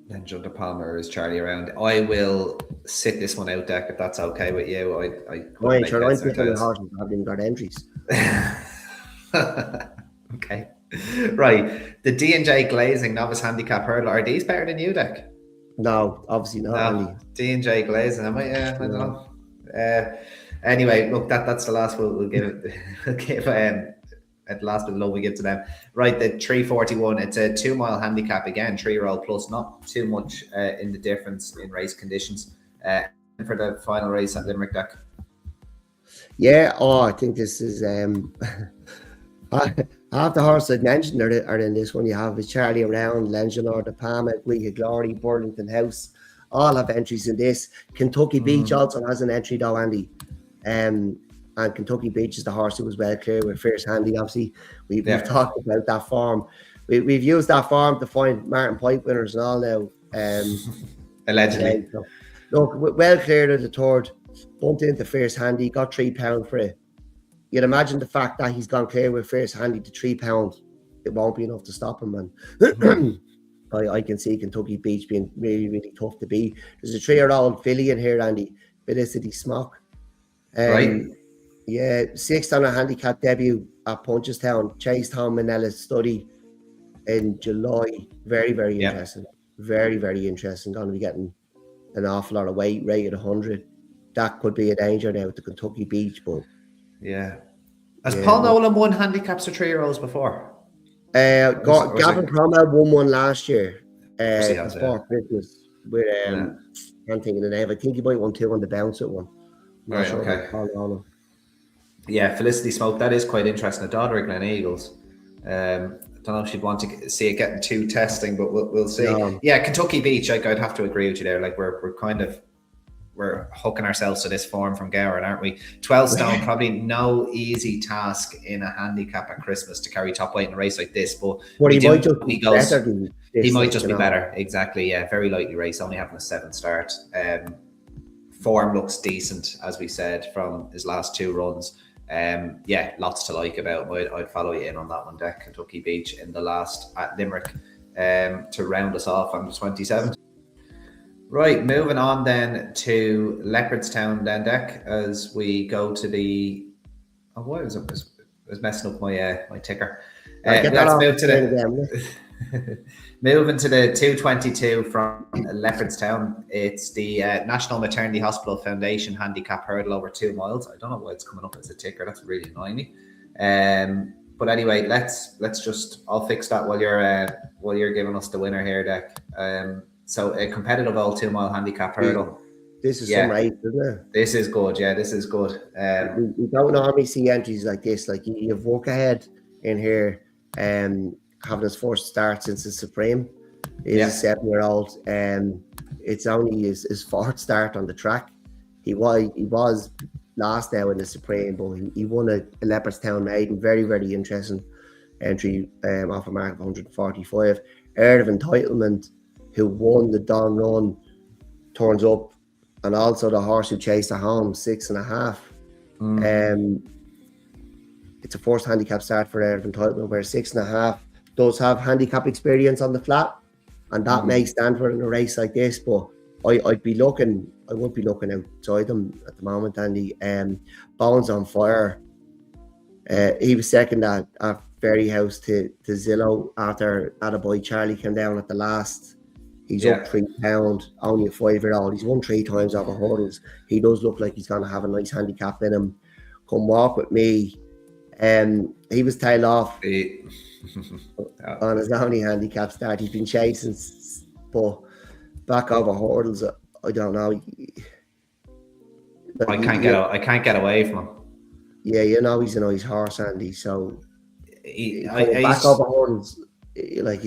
De Palma is Charlie Around. I will sit this one out, Dec, if that's okay with you. I'm picking the horses that haven't got entries. Okay. Right. The D&J Glazing Novice Handicap Hurdle, are these better than you, Dec? No, obviously not, Andy. D&J Glazing, am I? Yeah, I don't know. Anyway, look, that's the last we'll give we'll give at the last bit of love we give to them. Right, the 341, it's a 2 mile handicap again, 3-year-old plus, not too much in the difference in race conditions. For the final race at Limerick, Dec. Yeah, I think this is half the horses I'd mentioned are in this one. You have is Charlie Around, Lengenor, the Palma, Week Glory, Burlington House, all have entries in this. Kentucky Beach also has an entry though, Andy. And Kentucky Beach is the horse who was well clear with Fierce Handy. Obviously, we've talked about that farm. We've used that farm to find Martin Pipe winners and all now. Allegedly. So, look, well cleared of the third, bumped into Fierce Handy, got £3 for it. You'd imagine the fact that he's gone clear with Fierce Handy to £3, it won't be enough to stop him, man. I can see Kentucky Beach being really, really tough to beat. There's a 3-year-old filly in here, Andy, Felicity Smock. Right. Yeah, 6th on a handicap debut at Punchestown. Chase Tom Manella's study in July. Very, very interesting. Very, very interesting. Going to be getting an awful lot of weight, rated 100. That could be a danger now at the Kentucky Beach, but has Paul Nolan won handicaps for 3-year-olds before? Gavin Cromwell won one last year before Christmas with I'm thinking the name. I think he might won 2 on the bounce at one. Right, okay. Yeah, Felicity Smoke, that is quite interesting. A daughter of Glen Eagles. Don't know if she'd want to see it getting too testing, but we'll see. Yeah, Kentucky Beach, I'd have to agree with you there. Like we're hooking ourselves to this form from Gowran, aren't we? 12 stone, probably no easy task in a handicap at Christmas to carry top weight in a race like this, but he might just be better. He might just be better, exactly. Yeah, very lightly race, only having a 7 start. Form looks decent, as we said, from his last 2 runs. Lots to like about him. I'd follow you in on that one, Dec. Kentucky Beach in the last at Limerick to round us off on the 27th. Right, moving on then to Leopardstown then, Dec, as we go to the... Oh, what was it? I was messing up my ticker. Let's move to the... Moving to the 222 from Leopardstown. It's the National Maternity Hospital Foundation Handicap Hurdle over 2 miles. I don't know why it's coming up as a ticker. That's really annoying me. But anyway, let's just... I'll fix that while you're giving us the winner here, Dec. So a competitive old 2 mile handicap hurdle. This is some race, isn't it? This is good. Yeah, this is good. We don't normally see entries like this. Like you have Work Ahead in here, having his first start since the Supreme. He's a 7-year-old. It's only his 4th start on the track. He was last now in the Supreme, but he won a Leopardstown maiden. Very, very interesting entry off a mark of 145. Heir of Entitlement, who won the Dawn Run, turns up, and also the horse who chased the home, 6.5. It's a first handicap start for Heir of Entitlement, where 6.5 does have handicap experience on the flat, and that may stand for in a race like this. But I would be looking outside them at the moment, Andy. Bones on Fire. He was second at Ferry House to Zillow after Attaboy Charlie came down at the last. He's up £3, only a 5-year-old. He's won 3 times over hurdles. He does look like he's going to have a nice handicap in him. Come Walk With Me. He was tailed off on his only handicap start. He's been chasing, but back over hurdles, I don't know. I can't get away from him. Yeah, you know he's a nice horse, Andy. So back over hurdles, like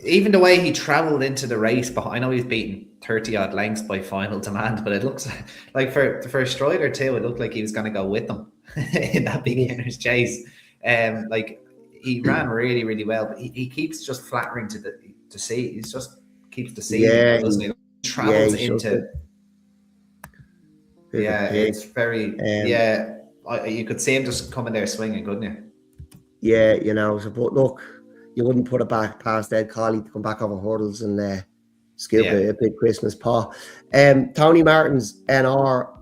even the way he travelled into the race, but I know he's beaten 30 odd lengths by final demand, but it looks like for a Strider too, it looked like he was going to go with them in that beginner's chase. Like he ran really, really well, but he keeps just flattering to see. He just keeps deceiving, doesn't he? He travels into. It's very. You could see him just coming there swinging, couldn't you? Yeah, you know. So, but look, you wouldn't put it back past Ed Colley to come back over hurdles and scoop a big Christmas paw. Tony Martin's NR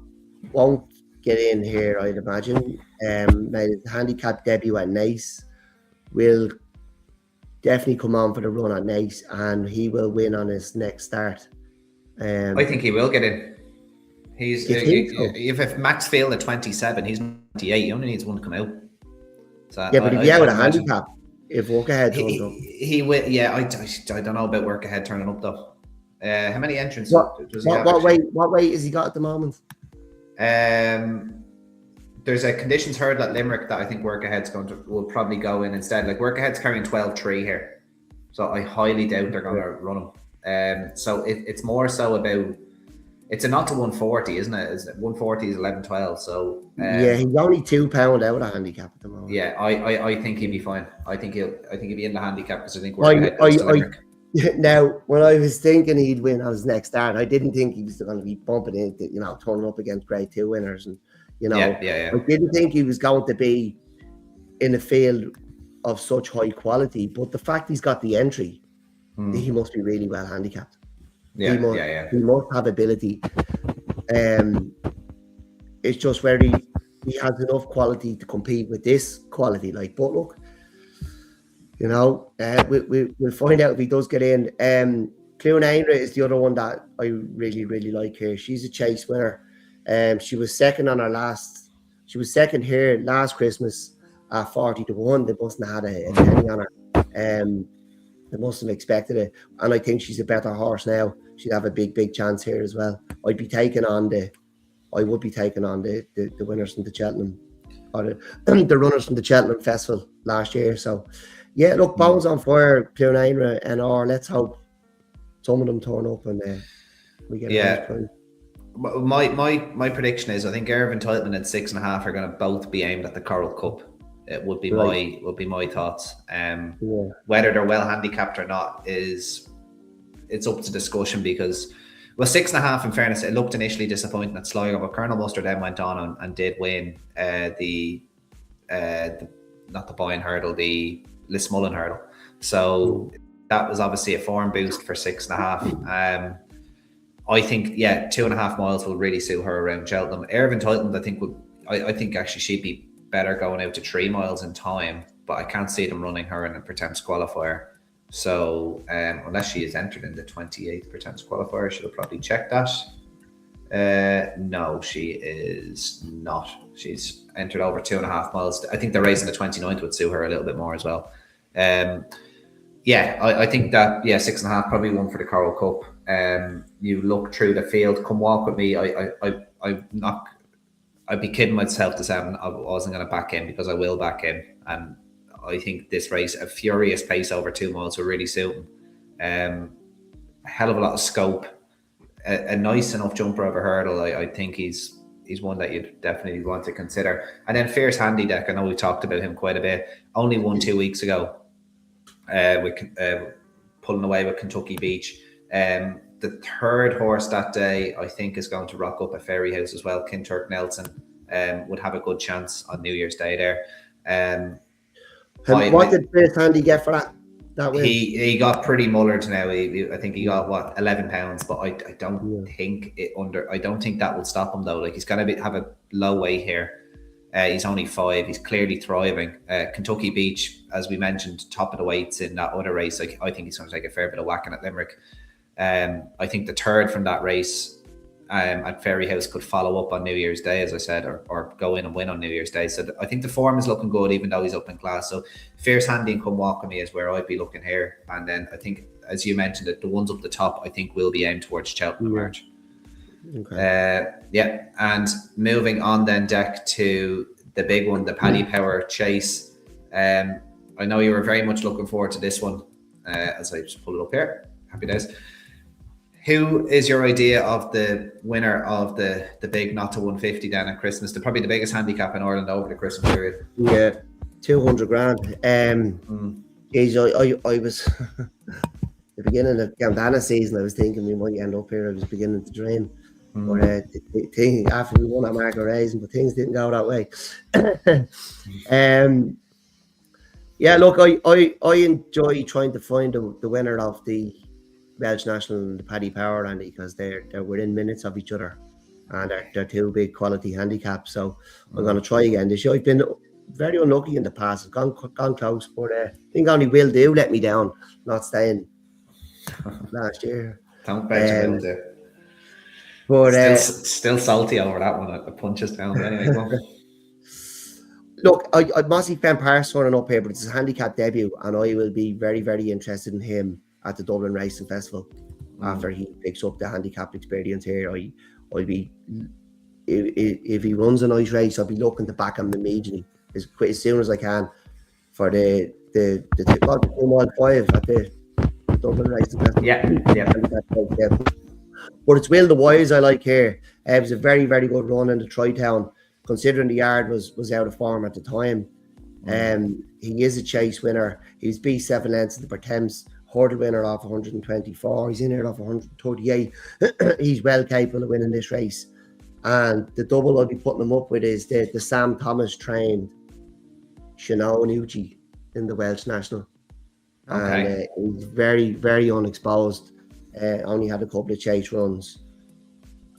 won't get in here, I'd imagine. Made his handicap debut at Nice. will definitely come on for the run at Naas, and he will win on his next start. I think he will get in. He's if Max failed at 27, he's 28. He only needs one to come out. So yeah, but if you have a handicap, if Work Ahead turns up, he will. Yeah, I don't know about Work Ahead turning up though. How many entrants? What weight has he got at the moment? There's a conditions heard at Limerick that I think Work Ahead's will probably go in instead. Like Work Ahead's carrying 12.3 here, so I highly doubt they're going to run him. So it's more so about. It's a not to 140, isn't it? 140 is 11.12. So yeah, he's only £2 out of handicap at the moment. Yeah, I think he'll be fine. I think he'll be in the handicap because I think Work Ahead goes to Limerick. Now, when I was thinking he'd win on his next start, I didn't think he was going to be bumping into, turning up against Grade 2 winners. And, yeah. I didn't think he was going to be in a field of such high quality. But the fact he's got the entry, he must be really well handicapped. Yeah, he must have ability. It's just where he has enough quality to compete with this quality. But look, we'll find out if he does get in. Clúnainre is the other one that I really, really like here. She's a chase winner. She was second here last Christmas at 40-1. They mustn't have had a penny on her. They must have expected it. And I think she's a better horse now. She'd have a big chance here as well. I would be taking on the winners from the Cheltenham, or the runners from the Cheltenham Festival last year. So yeah, look, bones on fire, Clúnainre and let's hope some of them turn up and we get a My prediction is I think Irvine Titleman and 6.5 are going to both be aimed at the Coral Cup. It would be my thoughts. Whether they're well handicapped or not it's up to discussion because 6.5 in fairness it looked initially disappointing at Sligo, but Colonel Mustard then went on and did win the not the Boyne hurdle, the Lismullen hurdle. So that was obviously a form boost for 6.5. I think 2.5 miles will really suit her around Cheltenham. Irvine Titleman I think actually she'd be better going out to 3 miles in time, but I can't see them running her in a pretense qualifier. So unless she is entered in the 28th pretense qualifier, she'll probably check that. No, she is not. She's entered over 2.5 miles. I think the race in the 29th would suit her a little bit more as well. I think that 6.5 probably one for the Coral Cup. You look through the field. Come walk with me. I'd be kidding myself to say I wasn't going to back in because I will back in, and I think this race, a furious pace over 2 miles, will really suit him. A hell of a lot of scope, a nice enough jumper of a hurdle. I think he's one that you'd definitely want to consider. And then Fierce Andy Dec, I know we talked about him quite a bit. Only won 2 weeks ago, pulling away with Kentucky Beach. The third horse that day, I think, is going to rock up at Fairyhouse as well. Kinturk Nelson would have a good chance on New Year's Day there. What did Fierce Andy get for that win? He got pretty mullered now. I think he got £11, but I don't think I don't think that will stop him though. Like he's going to have a low weight here. He's only 5. He's clearly thriving. Kentucky Beach, as we mentioned, top of the weights in that other race. I think he's going to take a fair bit of whacking at Limerick. I think the third from that race at Fairyhouse could follow up on New Year's Day, as I said, or go in and win on New Year's Day. So I think the form is looking good, even though he's up in class. So Fierce Handy and Come Walk With Me is where I'd be looking here. And then I think, as you mentioned, the ones up the top, I think will be aimed towards Cheltenham March. Okay. And moving on then, Dec, to the big one, the Paddy Power Chase. I know you were very much looking forward to this one, as I just pull it up here. Happy days. Who is your idea of the winner of the big not to 150 down at Christmas? Probably the biggest handicap in Ireland over the Christmas period. Yeah, 200 grand. I was the beginning of Gandana season. I was thinking we might end up here. I was beginning to dream. But after we won at Margaret Raisin, but things didn't go that way. Look, I enjoy trying to find the winner of the Welsh National and the Paddy Power, Andy, because they're within minutes of each other, and they're two big quality handicaps. So I'm going to try again this year. very unlucky in the past. I've gone close, but I think only Will Do let me down, not staying last year. Don't bet Will Do. But still salty over that one at the Punchestown. Anyway, go on. Look, I'm Mossy Fan Park turning up here, but it's his handicap debut, and I will be very, very interested in him at the Dublin Racing Festival after he picks up the handicap experience here. I'll be, if he runs a nice race, I'll be looking to back him immediately as soon as I can for the 2-mile 5 at the Dublin Racing Festival. Yeah. But it's Will the Wise I like here. It was a very, very good run in the Tri-Town, considering the yard was out of form at the time. He is a chase winner. He's beat 7 lengths in the Pertemps, hurdle winner off 124. He's in here off 138. He's well capable of winning this race. And the double I'll be putting him up with is the Sam Thomas trained Shanawanucci in the Welsh National. Okay. And he's very, very unexposed. Only had a couple of chase runs.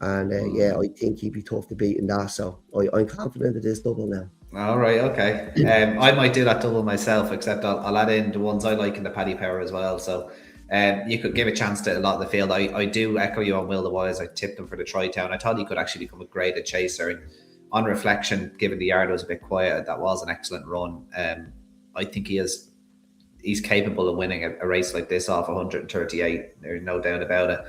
And I think he'd be tough to beat in that. So I'm confident of this double now. All right, okay. I might do that double myself, except I'll add in the ones I like in the Paddy Power as well. So you could give a chance to a lot of the field. I do echo you on Will the Wise. I tipped him for the Tri-Town. I thought he could actually become a great chaser. And on reflection, given the yard was a bit quiet, that was an excellent run. I think he's capable of winning a race like this off 138. There's no doubt about it.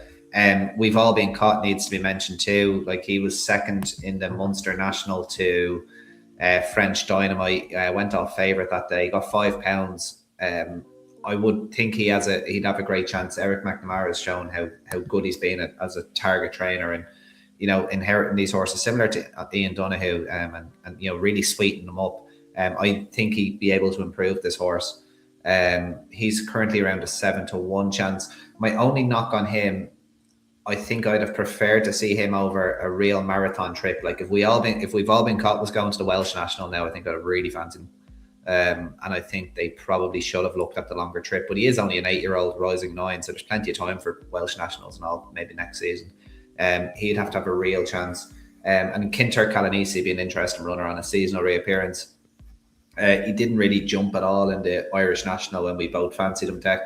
We've all been caught, needs to be mentioned too. Like, he was second in the Munster National to French Dynamite. Went off favourite that day, got £5. I would think he'd have a great chance. Eric McNamara has shown how good he's been as a target trainer, and inheriting these horses similar to Ian Donoghue, and really sweeten them up. I think he'd be able to improve this horse. He's currently around a 7-1 chance. My only knock on him, I think I'd have preferred to see him over a real marathon trip. Like, if we've all been caught was going to the Welsh National now, I think I'd have really fancied him. And I think they probably should have looked at the longer trip, but he is only an 8-year-old rising 9, so there's plenty of time for Welsh Nationals and all, maybe next season. He'd have to have a real chance. And Kinter Calanisi be an interesting runner on a seasonal reappearance. He didn't really jump at all in the Irish National when we both fancied him, Dec.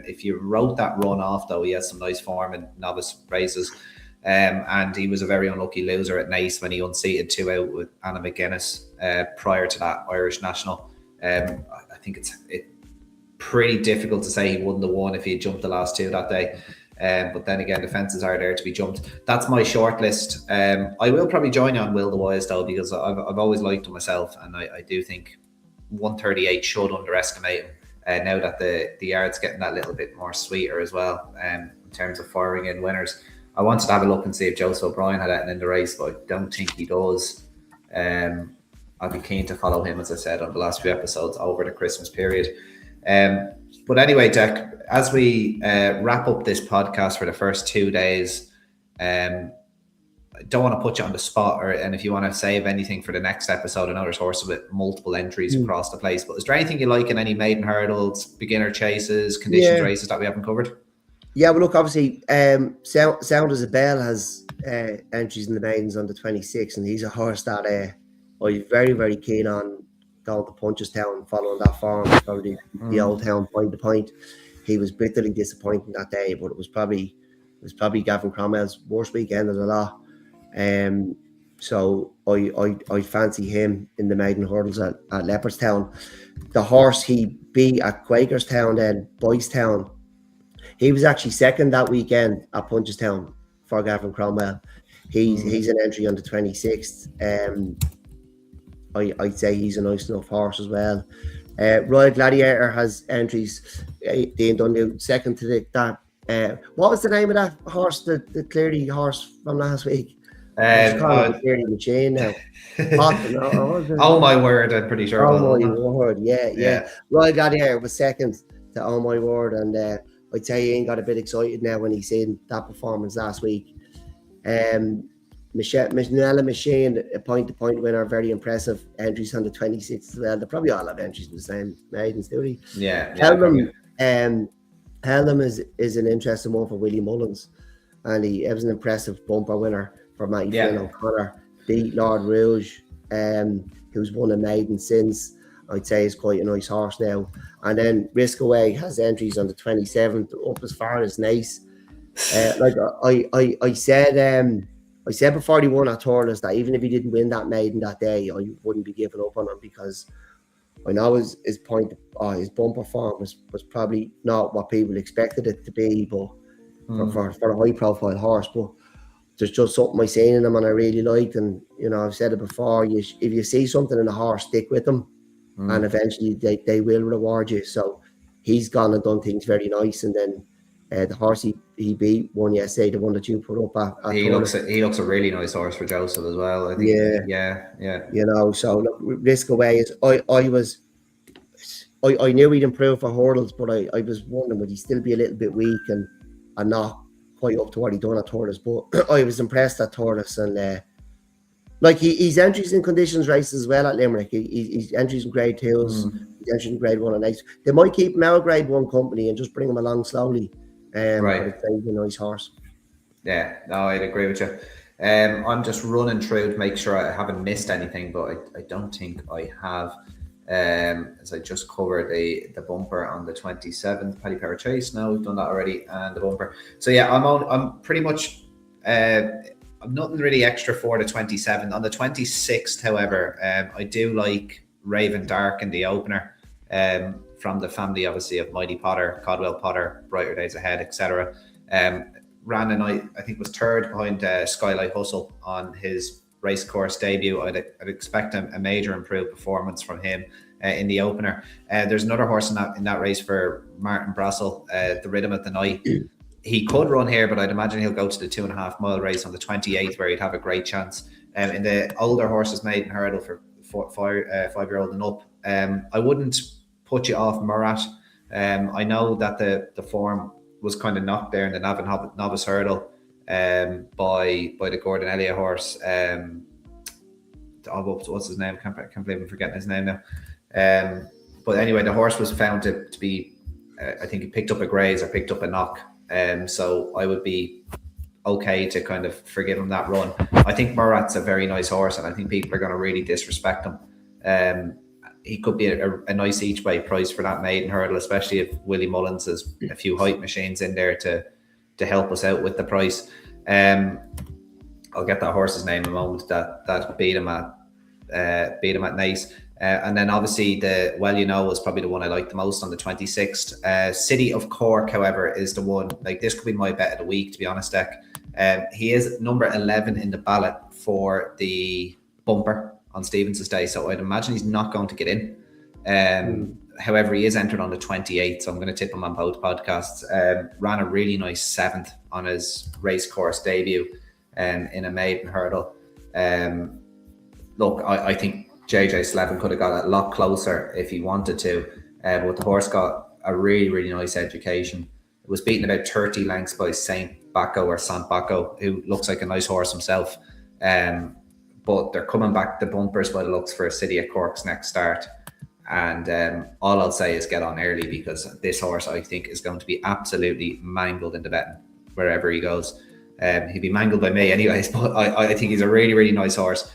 If you wrote that run off, though, he has some nice form in novice races. And he was a very unlucky loser at Nice when he unseated 2 out with Anna McGuinness prior to that Irish National. I think it's pretty difficult to say he wouldn't have won if he had jumped the last 2 that day. But then again, the fences are there to be jumped. That's my short list. I will probably join you on Will the Wise, though, because I've always liked him myself, and I do think 138 should underestimate him now that the yard's getting that little bit more sweeter as well, in terms of firing in winners. I wanted to have a look and see if Joseph O'Brien had anything in the race, but I don't think he does. I'll be keen to follow him, as I said on the last few episodes, over the Christmas period. But anyway, Dec, as we wrap up this podcast for the first 2 days, I don't want to put you on the spot, and if you want to save anything for the next episode, I know there's horses with multiple entries across the place, but is there anything you like in any maiden hurdles, beginner chases, conditions races that we haven't covered? Yeah, well, look, obviously, Sound as a Bell has entries in the maidens on the 26th, and he's a horse that I'm very, very keen on going to Punchestown, following that form, probably the Old Town point to point. He was bitterly disappointing that day, but it was probably Gavin Cromwell's worst weekend of the lot. So I fancy him in the maiden hurdles at Leopardstown. The horse he beat at Quakerstown, then Boystown, he was actually second that weekend at Punchestown for Gavin Cromwell. He's an entry on the 26th. I'd say he's a nice enough horse as well. Royal Gladiator has entries. Dean Dunlew second to that. What was the name of that horse? The Cleary horse from last week. Cleary Machine now. Oh my word! I'm pretty sure. Oh my word! Yeah. Royal Gladiator was second to Oh my word, and I'd say he got a bit excited now when he seen that performance last week. Manella Machine, a point-to-point winner, very impressive entries on the 26th as well. They probably all have entries in the same maidens, do they? Yeah. Helm is an interesting one for Willie Mullins, and he was an impressive bumper winner for Matty Flynn O'Connor. Beat Lord Rouge who's won a maiden since. I'd say is quite a nice horse now. And then Risk Away has entries on the 27th up as far as Nice. Like I said before he won at Thurles that even if he didn't win that maiden that day, I wouldn't be giving up on him, because I know his bumper form was probably not what people expected it to be, but for a high profile horse. But there's just something I seen in him and I really liked. And you know, I've said it before, if you see something in a horse, stick with them, and eventually they will reward you. So he's gone and done things very nice. And then the horse he beat won yesterday, the one that you put up at he looks a really nice horse for Joseph as well, I think. Yeah. You know, so look, Risk Away is I knew he'd improve for hurdles, but I was wondering would he still be a little bit weak and not quite up to what he done at Thurles. But I was impressed at Thurles, and like he's entries in conditions races as well at Limerick. He's entries in grade 2s, he's entries in grade 1 and 8. They might keep him out of grade 1 company and just bring him along slowly. Right. But he's a nice horse. Yeah, no, I'd agree with you. I'm just running through to make sure I haven't missed anything, but I don't think I have. As I just covered the bumper on the 27th, Paddy Power Chase. No, we've done that already, and the bumper. So yeah, I'm pretty much I'm nothing really extra for the 27th. On the 26th, however, I do like Raven Dark in the opener, from the family obviously of Mighty Potter, Codwell Potter, Brighter Days Ahead, etc. Ran a night, I think was third behind Skylight Hustle on his race course debut. I'd expect a major improved performance from him in the opener. There's another horse in that race for Martin Brassel, the Rhythm of the Night. He could run here, but I'd imagine he'll go to the 2.5 mile race on the 28th, where he'd have a great chance. In the older horses maiden hurdle for 5-year-old and up, I wouldn't put you off Murat. I know that the form was kind of knocked there in the novice hurdle by the Gordon Elliott horse. What's his name? Can't believe I'm forgetting his name now. But anyway, the horse was found to be, I think he picked up a graze or picked up a knock. So I would be okay to kind of forgive him that run. I think Murat's a very nice horse, and I think people are going to really disrespect him. He could be a nice each way price for that maiden hurdle, especially if Willie Mullins has a few height machines in there to help us out with the price. I'll get that horse's name in a moment that beat him at Nice. And then obviously was probably the one I liked the most on the 26th. City of Cork, however, is the one, like, this could be my bet of the week, to be honest, Dec. He is number 11 in the ballot for the bumper on Stevens' day, so I'd imagine he's not going to get in. However, he is entered on the 28th, so I'm going to tip him on both podcasts. Ran a really nice 7th on his race course debut in a maiden hurdle. Look, I think JJ Slevin could have got a lot closer if he wanted to, but the horse got a really, really nice education. It was beaten about 30 lengths by Sant Baco, who looks like a nice horse himself. But they're coming back the bumpers by the looks for City of Cork's next start. And all I'll say is get on early, because this horse, I think, is going to be absolutely mangled in the betting wherever he goes. He'd be mangled by me anyways, but I think he's a really, really nice horse.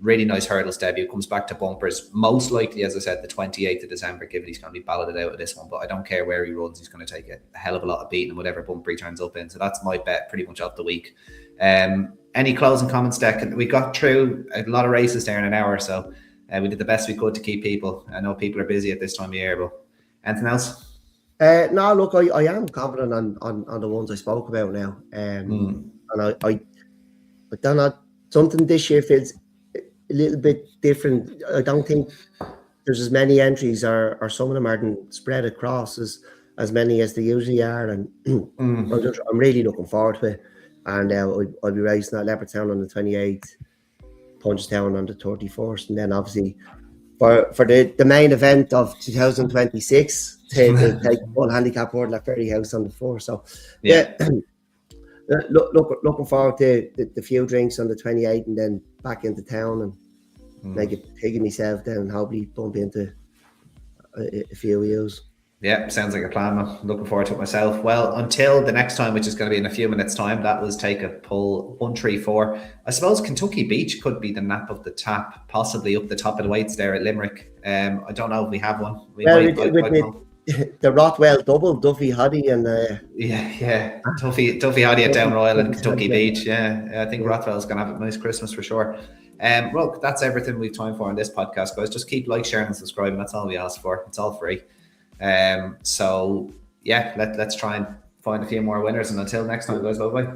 Really nice hurdles debut, comes back to bumpers, most likely, as I said, the 28th of December, given he's going to be balloted out of this one. But I don't care where he runs, he's going to take a hell of a lot of beating in whatever bumper he turns up in. So that's my bet pretty much of the week. Any closing comments, Dec? We got through a lot of races there in an hour, so we did the best we could to keep people. I know people are busy at this time of year, but anything else? No, look, I am confident on the ones I spoke about now. And I don't know, something this year feels a little bit different. I don't think there's as many entries, or some of them aren't spread across as many as they usually are. And I'm really looking forward to it. And I'll be racing at Leopardstown on the 28th, Punchestown on the 31st, and then obviously for the main event of 2026 to take the full handicap hurdle at Ferry House on the 4th. So yeah. Looking forward to the few drinks on the 28th, and then back into town and make it pig myself down and hopefully bump into a few wheels. Yeah, sounds like a plan. I'm looking forward to it myself. Well, until the next time, which is going to be in a few minutes' time, that was take a pull 134. I suppose Kentucky Beach could be the nap of the tap, possibly up the top of the weights there at Limerick. I don't know if we have one. The Rothwell double, Duffy Hoddy and Duffy Hoddy at Down Royal and Kentucky Beach. Yeah, I think Rothwell's going to have a nice Christmas for sure. Look, that's everything we've time for on this podcast, guys. Just keep like, sharing, and subscribing. That's all we ask for. It's all free. So yeah, let's try and find a few more winners, and until next time, guys, bye bye.